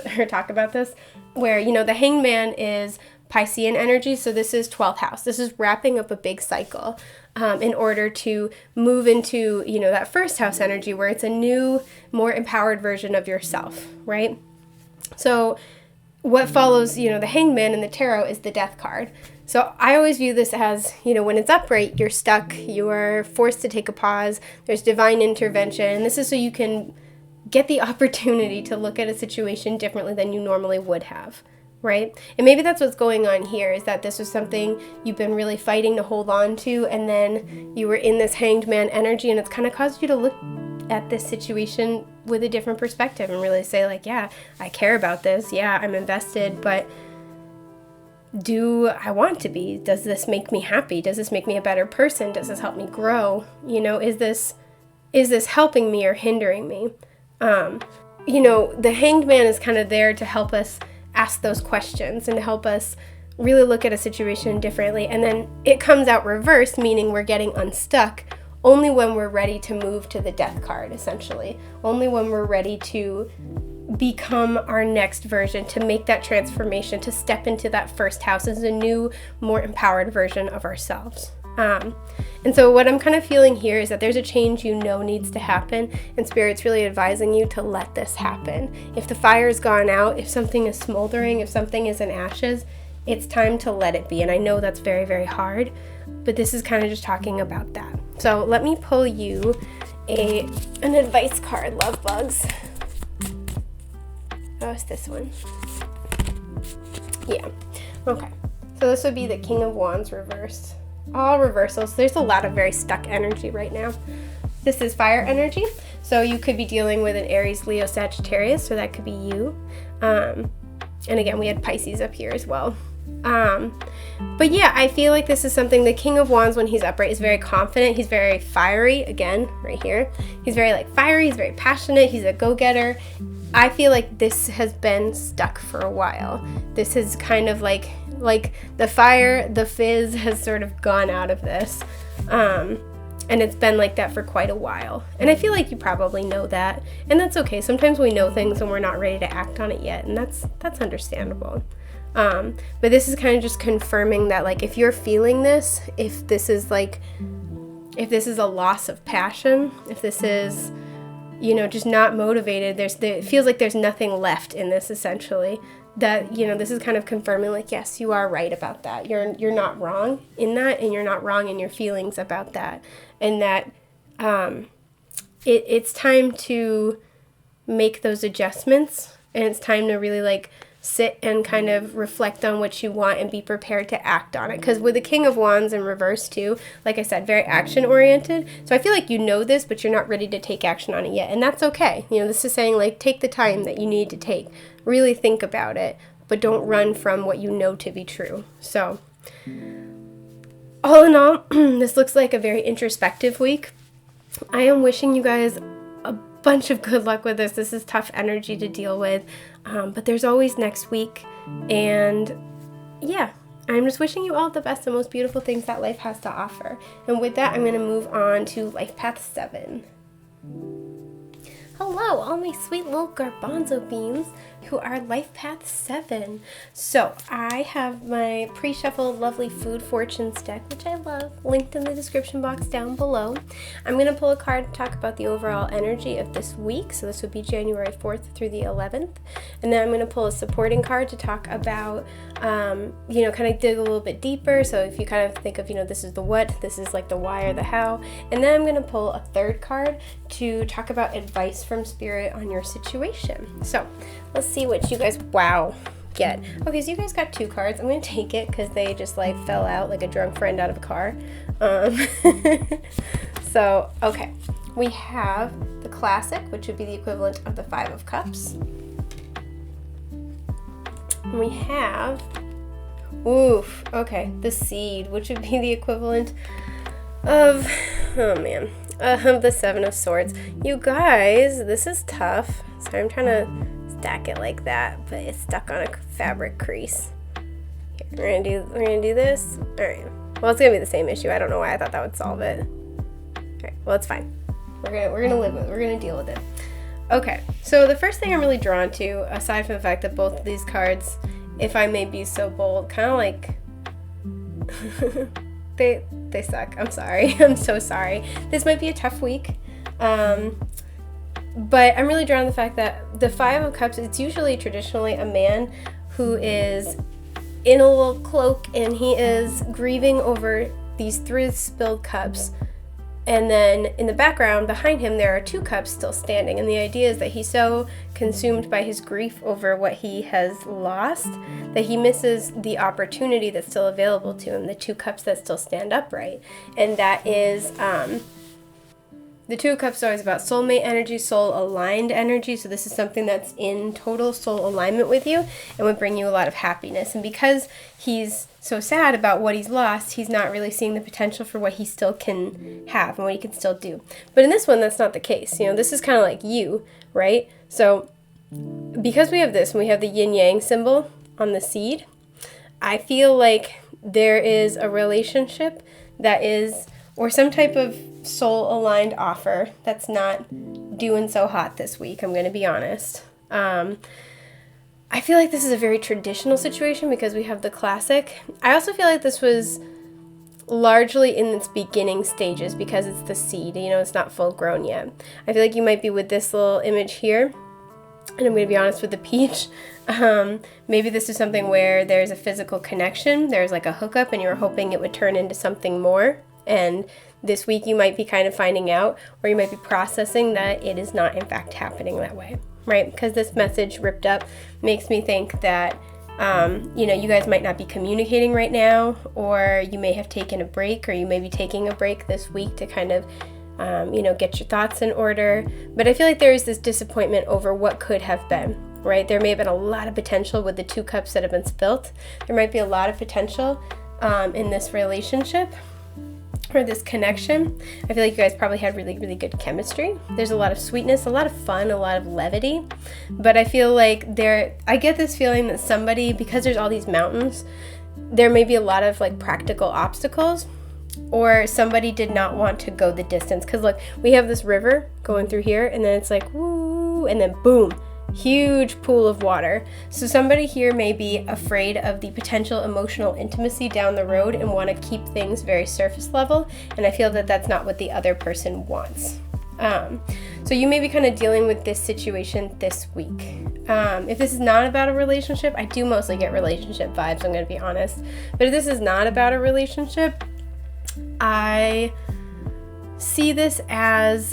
this, where, you know, the Hanged Man is Piscean energy, so this is 12th house. This is wrapping up a big cycle in order to move into, you know, that first house energy, where it's a new, more empowered version of yourself, right? So what follows, you know, the Hanged Man in the tarot is the Death card. So I always view this as, you know, when it's upright, you're stuck, you are forced to take a pause, there's divine intervention, and this is so you can get the opportunity to look at a situation differently than you normally would have, right? And maybe that's what's going on here, is that this was something you've been really fighting to hold on to, and then you were in this Hanged Man energy, and it's kind of caused you to look at this situation with a different perspective and really say, like, yeah, I care about this, yeah, I'm invested, but do I want to be? Does this make me happy? Does this make me a better person? Does this help me grow? You know, is this helping me or hindering me? You know, the Hanged Man is kind of there to help us ask those questions and to help us really look at a situation differently. And then it comes out reversed, meaning we're getting unstuck only when we're ready to move to the Death card, essentially. Only when we're ready to become our next version, to make that transformation, to step into that first house as a new, more empowered version of ourselves. And so what I'm kind of feeling here is that there's a change you know needs to happen, and Spirit's really advising you to let this happen. If the fire's gone out, if something is smoldering, if something is in ashes, it's time to let it be. And I know that's very, very hard, but this is kind of just talking about that. So let me pull you an advice card, love bugs. Oh, it's this one. Yeah. Okay. So this would be the King of Wands reversed. All reversals. There's a lot of very stuck energy right now. This is fire energy. So you could be dealing with an Aries, Leo, Sagittarius, so that could be you. And again, we had Pisces up here as well. But yeah, I feel like this is something, the King of Wands when he's upright is very confident. He's very fiery, again, right here. He's very like fiery, he's very passionate, he's a go-getter. I feel like this has been stuck for a while. This is kind of like the fire, the fizz has sort of gone out of this. And it's been like that for quite a while. And I feel like you probably know that. And that's okay. Sometimes we know things and we're not ready to act on it yet. And that's understandable. But this is kind of just confirming that, like, if you're feeling this, if this is a loss of passion, if this is, you know, just not motivated, it feels like there's nothing left in this, essentially. That, you know, this is kind of confirming, like, yes, you are right about that. You're not wrong in that, and you're not wrong in your feelings about that. And that it's time to make those adjustments, and it's time to really, like, sit and kind of reflect on what you want and be prepared to act on it. Because with the King of Wands in reverse too, like I said, very action oriented. So I feel like you know this, but you're not ready to take action on it yet. And that's okay. You know, this is saying, like, take the time that you need to take. Really think about it, but don't run from what you know to be true. So all in all, this looks like a very introspective week. I am wishing you guys a bunch of good luck with this. This is tough energy to deal with, but there's always next week. And yeah, I'm just wishing you all the best and most beautiful things that life has to offer. And with that, I'm going to move on to Life Path 7. Hello, all my sweet little garbanzo beans who are Life Path 7. So I have my pre-shuffled lovely food fortunes deck, which I love, linked in the description box down below. I'm going to pull a card to talk about the overall energy of this week. So this would be January 4th through the 11th. And then I'm going to pull a supporting card to talk about, you know, kind of dig a little bit deeper. So if you kind of think of, you know, this is the what, this is like the why or the how. And then I'm going to pull a third card to talk about advice from Spirit on your situation. So let's see what you guys, get. Okay, so you guys got 2 cards. I'm going to take it because they just like fell out like a drunk friend out of a car. So, okay. We have the classic, which would be the equivalent of the 5 of Cups. We have, the Seed, which would be the equivalent of, of the 7 of Swords. You guys, this is tough. So I'm trying to stack it like that, but it's stuck on a fabric crease. Here, we're gonna do this. All right. Well, it's gonna be the same issue. I don't know why I thought that would solve it. All right. Well, it's fine. We're gonna live with it. We're gonna deal with it. Okay. So the first thing I'm really drawn to, aside from the fact that both of these cards, if I may be so bold, kind of like they suck. I'm sorry. I'm so sorry. This might be a tough week. But I'm really drawn to the fact that the 5 of Cups, it's usually traditionally a man who is in a little cloak and he is grieving over these 3 spilled cups. And then in the background behind him, there are 2 cups still standing. And the idea is that he's so consumed by his grief over what he has lost that he misses the opportunity that's still available to him, the 2 cups that still stand upright. And that is, the 2 of Cups is always about soulmate energy, soul-aligned energy. So this is something that's in total soul alignment with you and would bring you a lot of happiness. And because he's so sad about what he's lost, he's not really seeing the potential for what he still can have and what he can still do. But in this one, that's not the case. You know, this is kind of like you, right? So because we have this, and we have the yin-yang symbol on the seed, I feel like there is a relationship that is, or some type of soul-aligned offer that's not doing so hot this week, I'm going to be honest. I feel like this is a very traditional situation because we have the classic. I also feel like this was largely in its beginning stages because it's the seed, you know, it's not full grown yet. I feel like you might be with this little image here, and I'm going to be honest with the peach. Maybe this is something where there's a physical connection, there's like a hookup, and you're hoping it would turn into something more. And this week you might be kind of finding out, or you might be processing that it is not in fact happening that way, right? Because this message ripped up makes me think that You guys might not be communicating right now, or you may have taken a break, or you may be taking a break this week to kind of, get your thoughts in order. But I feel like there is this disappointment over what could have been, right? There may have been a lot of potential with the 2 cups that have been spilt. There might be a lot of potential in this relationship or this connection. I feel like you guys probably had really, really good chemistry. There's a lot of sweetness, a lot of fun, a lot of levity. But I feel like I get this feeling that somebody, because there's all these mountains, there may be a lot of like practical obstacles, or somebody did not want to go the distance. Because look, we have this river going through here, and then it's like, woo, and then boom, huge pool of water. So somebody here may be afraid of the potential emotional intimacy down the road and want to keep things very surface level, and I feel that that's not what the other person wants. So you may be kind of dealing with this situation this week. If this is not about a relationship, I do mostly get relationship vibes, I'm going to be honest, but if this is not about a relationship, I see this as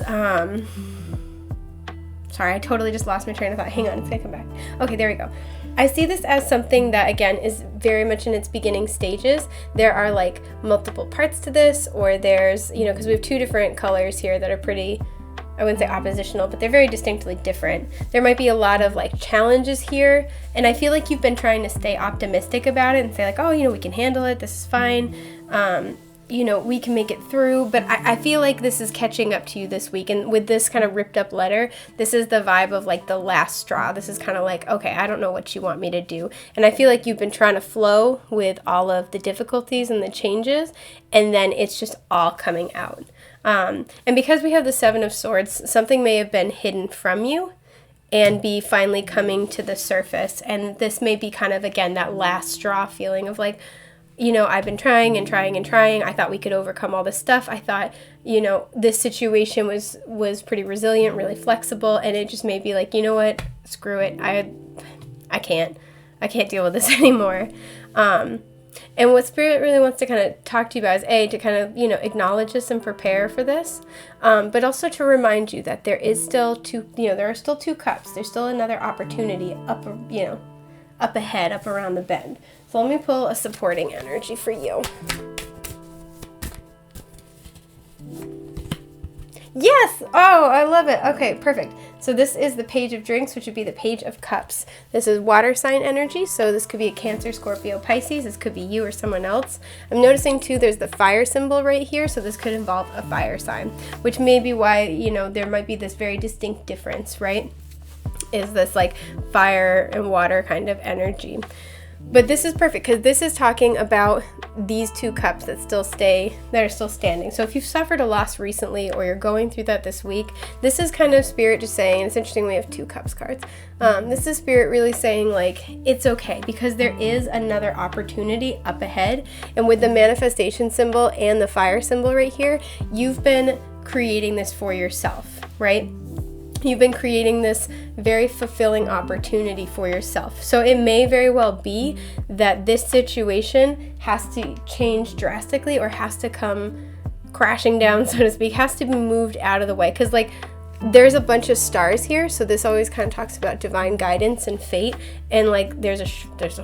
sorry, I totally just lost my train of thought. Hang on, it's gonna come back. Okay, there we go. I see this as something that, again, is very much in its beginning stages. There are like multiple parts to this, or there's, because we have 2 different colors here that are pretty, I wouldn't say oppositional, but they're very distinctly different. There might be a lot of like challenges here, and I feel like you've been trying to stay optimistic about it and say like, oh, we can handle it, this is fine. We can make it through, but I feel like this is catching up to you this week. And with this kind of ripped up letter, this is the vibe of like the last straw. This is kind of like, okay, I don't know what you want me to do. And I feel like you've been trying to flow with all of the difficulties and the changes, and then it's just all coming out. And because we have the 7 of Swords, something may have been hidden from you and be finally coming to the surface. And this may be kind of, again, that last straw feeling of like, I've been trying and trying and trying. I thought we could overcome all this stuff. I thought, this situation was pretty resilient, really flexible, and it just may be like, you know what, screw it. I can't deal with this anymore. And what Spirit really wants to kind of talk to you about is to kind of, acknowledge this and prepare for this, but also to remind you that there is still there are still 2 cups. There's still another opportunity up ahead, up around the bend. So let me pull a supporting energy for you. Yes! Oh, I love it. Okay, perfect. So this is the Page of Drinks, which would be the Page of Cups. This is water sign energy, so this could be a Cancer, Scorpio, Pisces. This could be you or someone else. I'm noticing too there's the fire symbol right here, so this could involve a fire sign, which may be why, there might be this very distinct difference, right? Is this like fire and water kind of energy. But this is perfect because this is talking about these 2 cups that are still standing. So if you've suffered a loss recently, or you're going through that this week, this is kind of Spirit just saying, and it's interesting we have 2 cups cards. This is Spirit really saying like, it's okay, because there is another opportunity up ahead. And with the manifestation symbol and the fire symbol right here, you've been creating this for yourself, right? You've been creating this very fulfilling opportunity for yourself. So it may very well be that this situation has to change drastically, or has to come crashing down, so to speak, has to be moved out of the way. Because like there's a bunch of stars here, so this always kind of talks about divine guidance and fate. And like there's a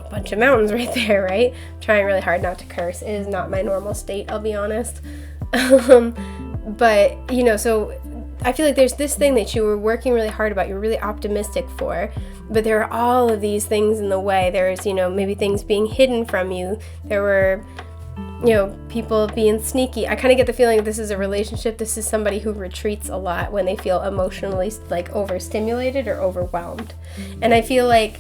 bunch of mountains right there, right? I'm trying really hard not to curse. It is not my normal state, I'll be honest. But so I feel like there's this thing that you were working really hard about, you're really optimistic for, but there are all of these things in the way. There's, maybe things being hidden from you. There were, people being sneaky. I kind of get the feeling that this is a relationship. This is somebody who retreats a lot when they feel emotionally like overstimulated or overwhelmed. And I feel like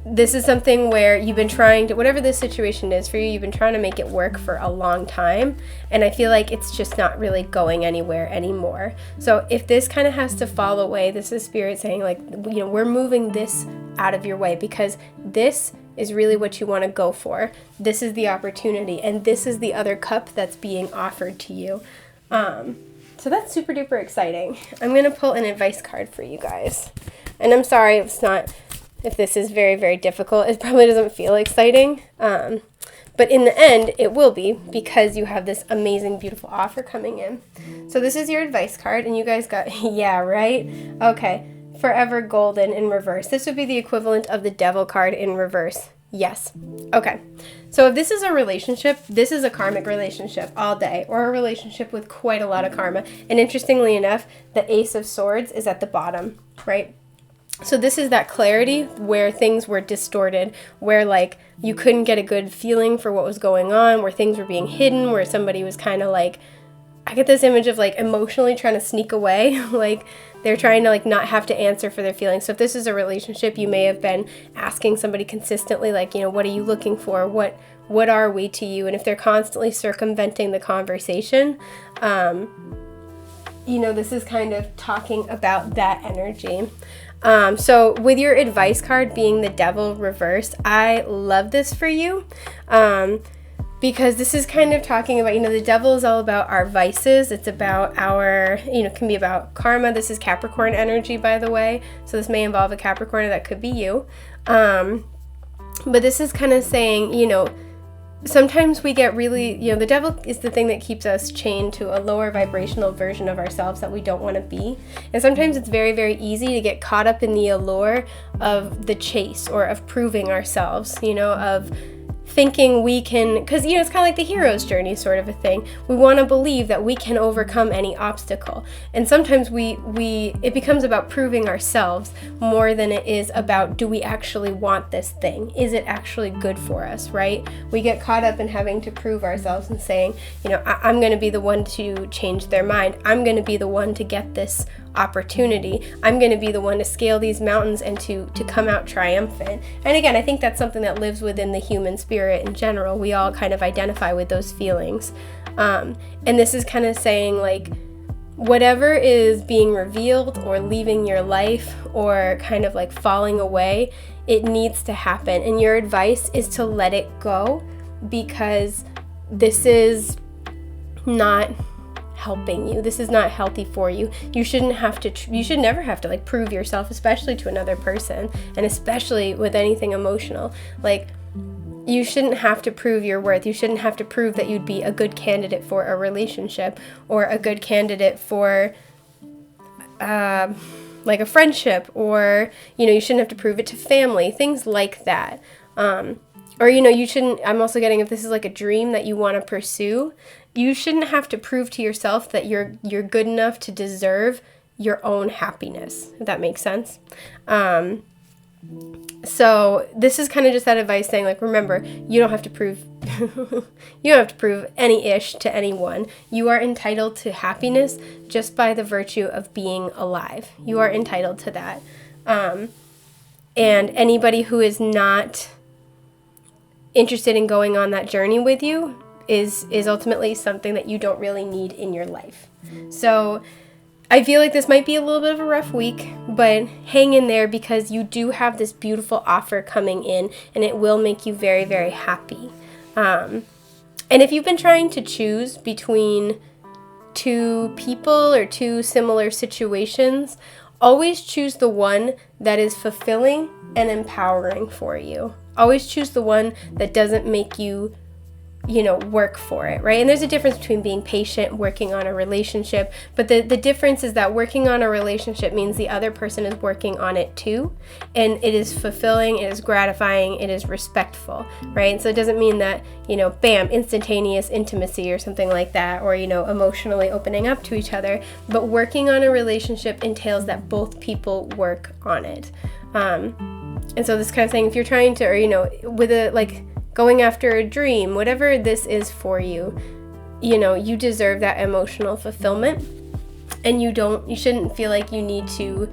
this is something where you've been trying to, whatever this situation is for you, you've been trying to make it work for a long time. And I feel like it's just not really going anywhere anymore. So if this kind of has to fall away, this is Spirit saying like, we're moving this out of your way, because this is really what you want to go for. This is the opportunity, and this is the other cup that's being offered to you. So that's super duper exciting. I'm going to pull an advice card for you guys. And I'm sorry if this is very, very difficult. It probably doesn't feel exciting. But in the end, it will be, because you have this amazing, beautiful offer coming in. So this is your advice card, and you guys got, yeah, right? Okay. Forever Golden in reverse. This would be the equivalent of the Devil card in reverse. Yes. Okay. So if this is a relationship, this is a karmic relationship all day, or a relationship with quite a lot of karma. And interestingly enough, the Ace of Swords is at the bottom, right? So this is that clarity where things were distorted, where like you couldn't get a good feeling for what was going on, where things were being hidden, where somebody was kind of like, I get this image of like emotionally trying to sneak away, like they're trying to like not have to answer for their feelings. So if this is a relationship, you may have been asking somebody consistently, like, you know, what are you looking for? What are we to you? And if they're constantly circumventing the conversation, you know, this is kind of talking about that energy. So with your advice card being the Devil reversed, I love this for you. Because this is kind of talking about, you know, the devil is all about our vices. It's about our, you know, can be about karma. This is Capricorn energy, by the way. So this may involve a Capricorn, that could be you. But this is kind of saying, you know, sometimes we get really, you know, the devil is the thing that keeps us chained to a lower vibrational version of ourselves that we don't want to be. And sometimes it's very, very easy to get caught up in the allure of the chase or of proving ourselves, you know, of thinking we can, because, you know, it's kind of like the hero's journey sort of a thing. We want to believe that we can overcome any obstacle. And sometimes it becomes about proving ourselves more than it is about, do we actually want this thing? Is it actually good for us, right? We get caught up in having to prove ourselves and saying, you know, I'm going to be the one to change their mind. I'm going to be the one to get this opportunity. I'm going to be the one to scale these mountains and to come out triumphant. And again, I think that's something that lives within the human spirit in general. We all kind of identify with those feelings. And this is kind of saying, like, whatever is being revealed or leaving your life or kind of like falling away, it needs to happen. And your advice is to let it go, because this is not helping you. This is not healthy for you. You shouldn't have to, you should never have to like prove yourself, especially to another person, and especially with anything emotional. Like, you shouldn't have to prove your worth. You shouldn't have to prove that you'd be a good candidate for a relationship or a good candidate for like a friendship, or, you know, you shouldn't have to prove it to family, things like that. Or, you know, you shouldn't, I'm also getting, if this is like a dream that you want to pursue, you shouldn't have to prove to yourself that you're good enough to deserve your own happiness, if that makes sense. So this is kind of just that advice saying, like, remember, you don't have to prove you don't have to prove any ish to anyone. You are entitled to happiness just by the virtue of being alive. You are entitled to that. And anybody who is not interested in going on that journey with you is ultimately something that you don't really need in your life. So I feel like this might be a little bit of a rough week, but hang in there, because you do have this beautiful offer coming in, and it will make you very, very happy. And if you've been trying to choose between two people or two similar situations, always choose the one that is fulfilling and empowering for you. Always choose the one that doesn't make you, you know, work for it, right? And there's a difference between being patient, working on a relationship, but the difference is that working on a relationship means the other person is working on it too, and it is fulfilling, it is gratifying, it is respectful, right? And so it doesn't mean that, you know, bam, instantaneous intimacy or something like that, or, you know, emotionally opening up to each other, but working on a relationship entails that both people work on it. And so this kind of thing, if you're trying to, or, you know, with a, like, going after a dream, whatever this is for you, you know, you deserve that emotional fulfillment, and you shouldn't feel like you need to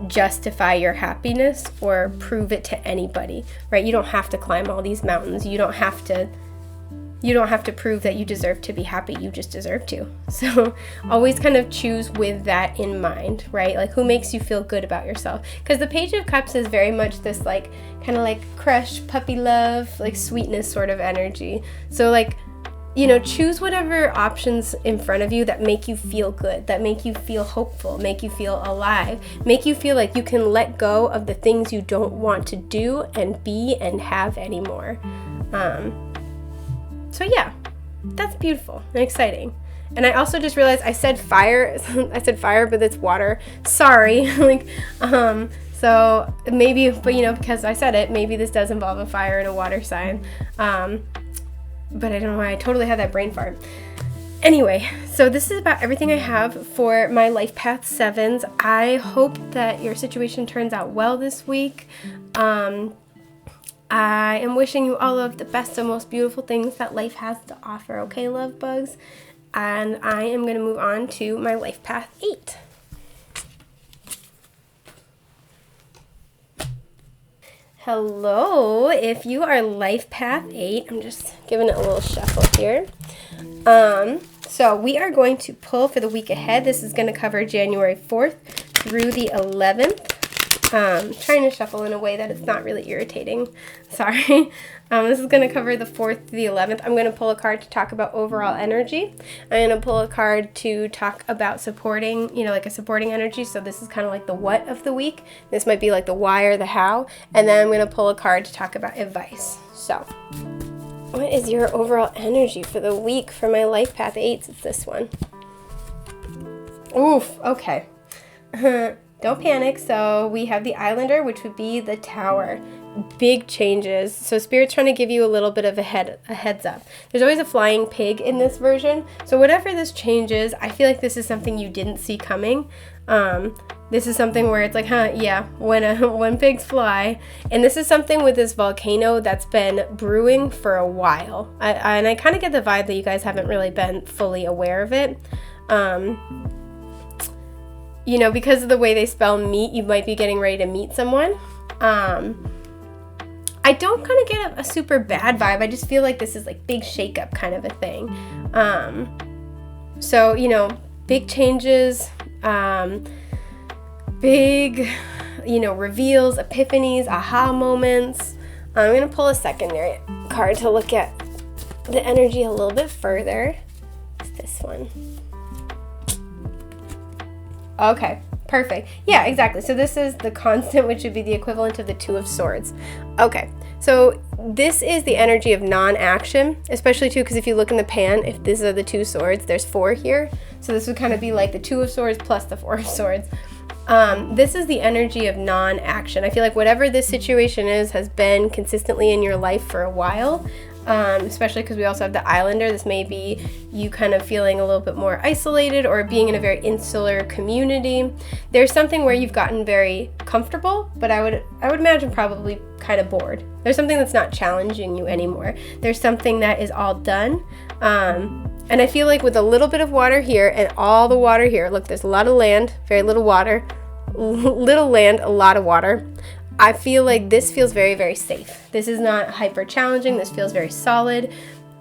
justify your happiness or prove it to anybody, right? You don't have to climb all these mountains. You don't have to prove that you deserve to be happy. You just deserve to. So always kind of choose with that in mind, right? Like, who makes you feel good about yourself? Because the Page of Cups is very much this, like, kind of like crush, puppy love, like sweetness sort of energy. So, like, you know, choose whatever options in front of you that make you feel good, that make you feel hopeful, make you feel alive, make you feel like you can let go of the things you don't want to do and be and have anymore. So yeah, that's beautiful and exciting. And I also just realized I said fire, but it's water. Sorry. So maybe, but because I said it, maybe this does involve a fire and a water sign. But I don't know why I totally had that brain fart. Anyway, so this is about everything I have for my Life Path 7s. I hope that your situation turns out well this week. I am wishing you all of the best and most beautiful things that life has to offer, okay, love bugs? And I am going to move on to my Life Path 8. Hello, if you are Life Path 8, I'm just giving it a little shuffle here. So we are going to pull for the week ahead. This is going to cover January 4th through the 11th. Trying to shuffle in a way that it's not really irritating. Sorry. This is going to cover the 4th to the 11th. I'm going to pull a card to talk about overall energy. I'm going to pull a card to talk about supporting, like a supporting energy. So this is kind of like the what of the week. This might be like the why or the how. And then I'm going to pull a card to talk about advice. So what is your overall energy for the week for my Life Path 8s? It's this one. Oof. Okay. Don't panic. So we have the Islander, which would be the Tower. Big changes. So Spirit's trying to give you a little bit of a heads up. There's always a flying pig in this version. So whatever this change is, I feel like this is something you didn't see coming. This is something where it's like, when pigs fly. And this is something with this volcano that's been brewing for a while. And I kind of get the vibe that you guys haven't really been fully aware of it. Because of the way they spell meet, you might be getting ready to meet someone. I don't kind of get a super bad vibe. I just feel like this is like big shakeup kind of a thing. So, big changes, big, reveals, epiphanies, aha moments. I'm going to pull a secondary card to look at the energy a little bit further. It's this one. Okay, perfect. Yeah, exactly. So this is the Constant, which would be the equivalent of the Two of Swords. Okay, so this is the energy of non-action, especially too, because if you look in the pan, if these are the Two Swords, there's 4 here. So this would kind of be like the Two of Swords plus the 4 of Swords. This is the energy of non-action. I feel like whatever this situation is has been consistently in your life for a while. Especially because we also have the Islander. This may be you kind of feeling a little bit more isolated or being in a very insular community. There's something where you've gotten very comfortable, but I would imagine probably kind of bored. There's something that's not challenging you anymore. There's something that is all done. And I feel like with a little bit of water here and all the water here, look, there's a lot of land, very little water, little land, a lot of water. I feel like this feels very, very safe. This is not hyper challenging. This feels very solid.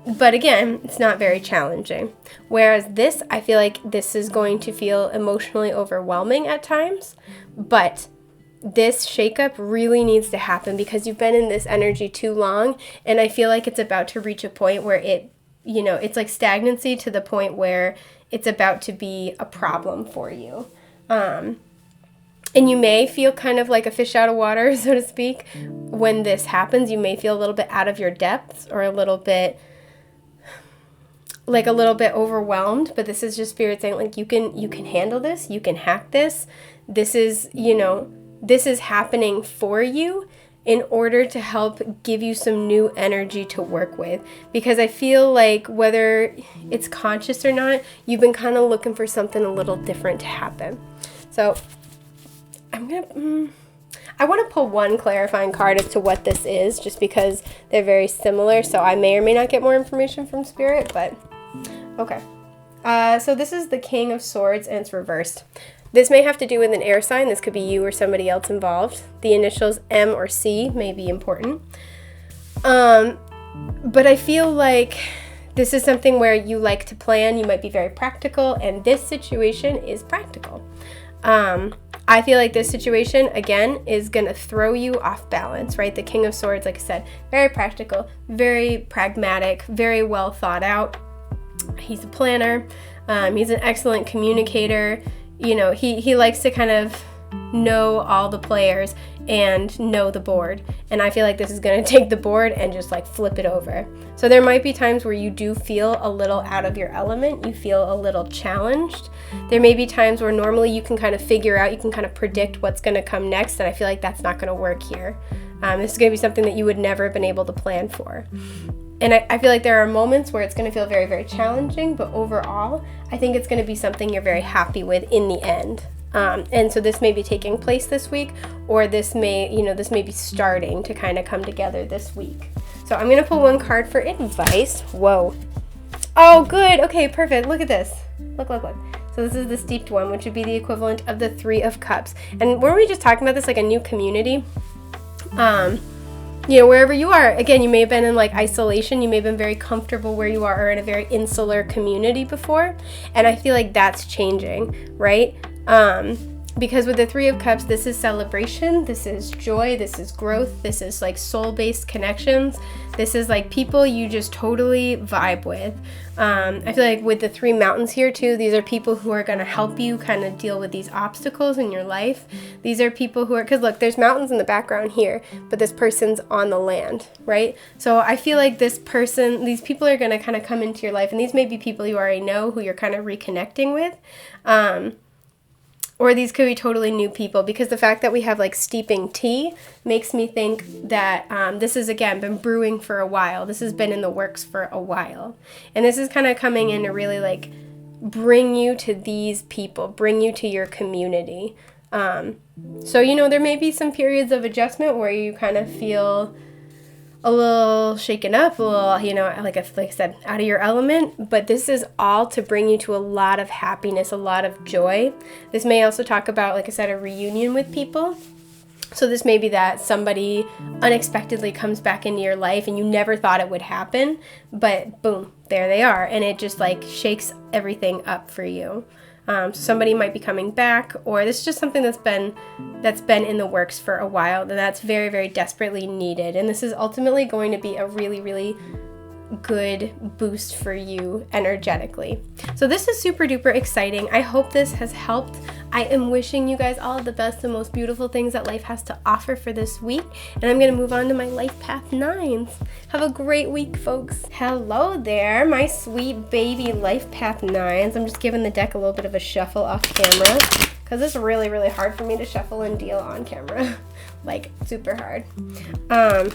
But again, it's not very challenging. Whereas this, I feel like this is going to feel emotionally overwhelming at times. But this shakeup really needs to happen because you've been in this energy too long. And I feel like it's about to reach a point where it's like stagnancy to the point where it's about to be a problem for you. And you may feel kind of like a fish out of water, so to speak. When this happens, you may feel a little bit out of your depths or a little bit overwhelmed. But this is just Spirit saying, like, you can handle this. You can hack this. This is, this is happening for you in order to help give you some new energy to work with. Because I feel like whether it's conscious or not, you've been kind of looking for something a little different to happen. So I want to pull one clarifying card as to what this is, just because they're very similar. So I may or may not get more information from Spirit, but okay. So this is the King of Swords, and it's reversed. This may have to do with an air sign. This could be you or somebody else involved. The initials M or C may be important. But I feel like this is something where you like to plan. You might be very practical, and this situation is practical. I feel like this situation, again, is going to throw you off balance, right? The King of Swords, like I said, very practical, very pragmatic, very well thought out. He's a planner. He's an excellent communicator. He likes to kind of know all the players and know the board. And I feel like this is going to take the board and just like flip it over. So there might be times where you do feel a little out of your element. You feel a little challenged. There may be times where normally you can kind of figure out, you can kind of predict what's going to come next. And I feel like that's not going to work here. This is going to be something that you would never have been able to plan for. And I feel like there are moments where it's going to feel very, very challenging, but overall, I think it's going to be something you're very happy with in the end. And so this may be taking place this week, or this may be starting to kind of come together this week. So I'm going to pull one card for advice. Whoa. Oh, good. Okay, perfect. Look at this. Look. So this is the steeped one, which would be the equivalent of the 3 of Cups. And weren't we just talking about this, like a new community? Wherever you are, again, you may have been in like isolation, you may have been very comfortable where you are or in a very insular community before, and I feel like that's changing, right? Because with the 3 of Cups, this is celebration, this is joy, this is growth, this is like soul-based connections, this is like people you just totally vibe with. I feel like with the 3 mountains here too, these are people who are going to help you kind of deal with these obstacles in your life. These are people who are, because look, there's mountains in the background here, but this person's on the land, right? So I feel like these people are going to kind of come into your life, and these may be people you already know who you're kind of reconnecting with. Or these could be totally new people, because the fact that we have like steeping tea makes me think that this has, again, been brewing for a while. This has been in the works for a while. And this is kind of coming in to really like bring you to these people, bring you to your community. So, there may be some periods of adjustment where you kind of feel a little shaken up, a little, like I said, out of your element, but this is all to bring you to a lot of happiness, a lot of joy. This may also talk about, like I said, a reunion with people. So this may be that somebody unexpectedly comes back into your life and you never thought it would happen, but boom, there they are. And it just like shakes everything up for you. So somebody might be coming back, or this is just something that's been in the works for a while, and that's very, very desperately needed. And this is ultimately going to be a really, really good boost for you energetically. So this is super duper exciting. I hope this has helped. I am wishing you guys all the best and most beautiful things that life has to offer for this week. And I'm going to move on to my life path 9s. Have a great week, folks. Hello there, my sweet baby life path 9s. I'm just giving the deck a little bit of a shuffle off camera, because it's really, really hard for me to shuffle and deal on camera. Like, super hard.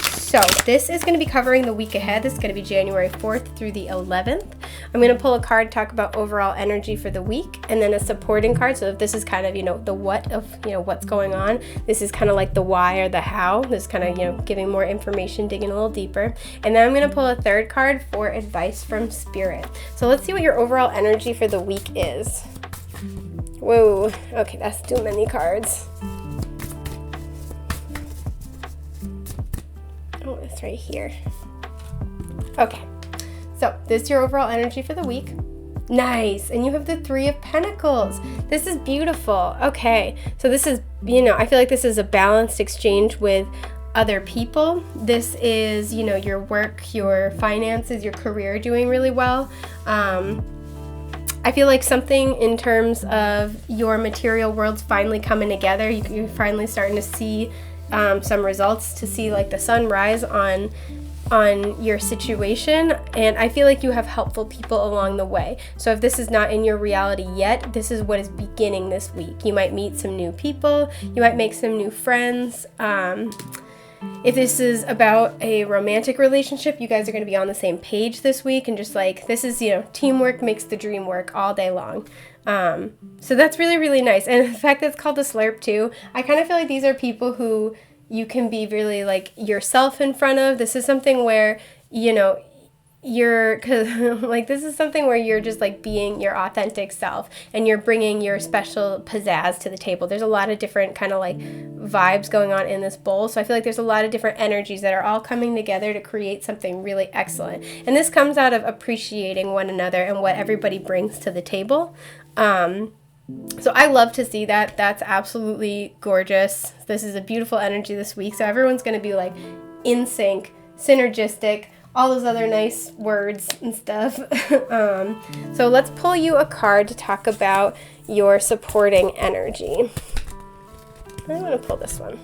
So this is going to be covering the week ahead. This is going to be January 4th through the 11th. I'm going to pull a card, talk about overall energy for the week, and then a supporting card. So if this is kind of, the what of, what's going on, this is kind of like the why or the how. This is kind of, giving more information, digging a little deeper. And then I'm going to pull a third card for advice from Spirit. So let's see what your overall energy for the week is. Whoa, okay, that's too many cards. Oh, it's right here. Okay, so this is your overall energy for the week. Nice, and you have the 3 of Pentacles. This is beautiful. Okay, so this is, I feel like this is a balanced exchange with other people. This is, your work, your finances, your career doing really well. I feel like something in terms of your material world's finally coming together. You're finally starting to see some results, to see like the sun rise on your situation, and I feel like you have helpful people along the way. So if this is not in your reality yet, this is what is beginning this week. You might meet some new people, you might make some new friends. If this is about a romantic relationship, you guys are going to be on the same page this week, and just like, this is, teamwork makes the dream work all day long. So that's really, really nice. And the fact that it's called the Slurp too, I kind of feel like these are people who you can be really like yourself in front of. This is something where, this is something where you're just like being your authentic self, and you're bringing your special pizzazz to the table. There's a lot of different kind of like vibes going on in this bowl. So I feel like there's a lot of different energies that are all coming together to create something really excellent. And this comes out of appreciating one another and what everybody brings to the table. So I love to see that. That's absolutely gorgeous. This is a beautiful energy this week. So everyone's going to be like in sync, synergistic, all those other nice words and stuff. So let's pull you a card to talk about your supporting energy. I'm going to pull this one.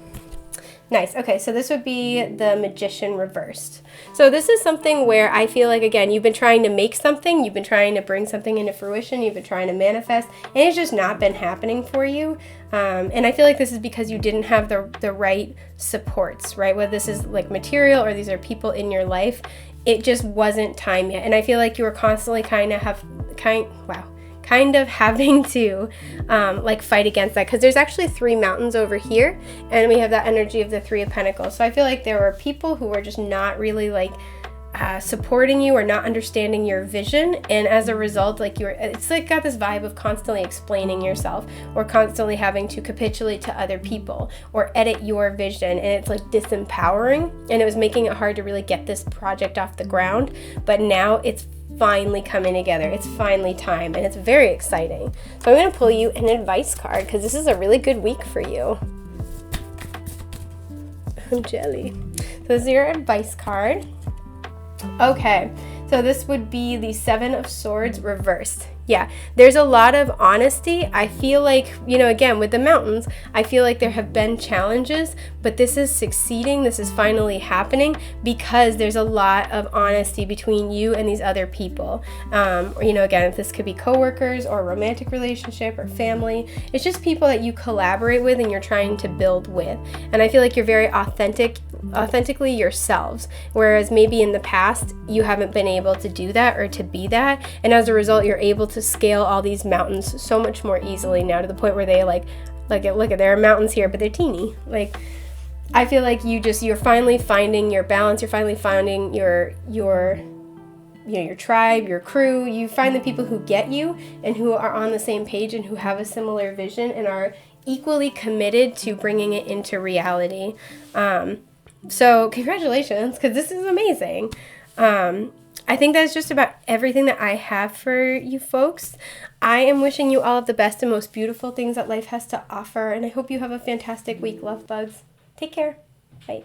Nice. Okay, so this would be the Magician reversed. So this is something where I feel like, again, you've been trying to make something, you've been trying to bring something into fruition, you've been trying to manifest, and it's just not been happening for you. And I feel like this is because you didn't have the right supports, right? Whether this is like material or these are people in your life, it just wasn't time yet. And I feel like you were constantly kind of having to like fight against that, because there's actually 3 mountains over here, and we have that energy of the 3 of Pentacles. So I feel like there were people who were just not really like supporting you or not understanding your vision, and as a result, like it's like got this vibe of constantly explaining yourself or constantly having to capitulate to other people or edit your vision, and it's like disempowering, and it was making it hard to really get this project off the ground. But now it's finally coming together. It's finally time, and it's very exciting. So I'm going to pull you an advice card, because this is a really good week for you. I'm jelly. So this is your advice card. Okay, so this would be the 7 of Swords reversed. Yeah, there's a lot of honesty. I feel like, you know, again, with the mountains, I feel like there have been challenges, but this is succeeding. This is finally happening because there's a lot of honesty between you and these other people. You know, again, if this could be coworkers or a romantic relationship or family, it's just people that you collaborate with and you're trying to build with. And I feel like you're very authentically yourselves, whereas maybe in the past you haven't been able to do that or to be that, and as a result you're able to scale all these mountains so much more easily now, to the point where they look at there are mountains here, but they're teeny. Like, I feel like you're finally finding your balance, you're finally finding your tribe, your crew. You find the people who get you and who are on the same page and who have a similar vision and are equally committed to bringing it into reality. So congratulations, because this is amazing. I think that's just about everything that I have for you folks. I am wishing you all of the best and most beautiful things that life has to offer, and I hope you have a fantastic week, love bugs. Take care. Bye.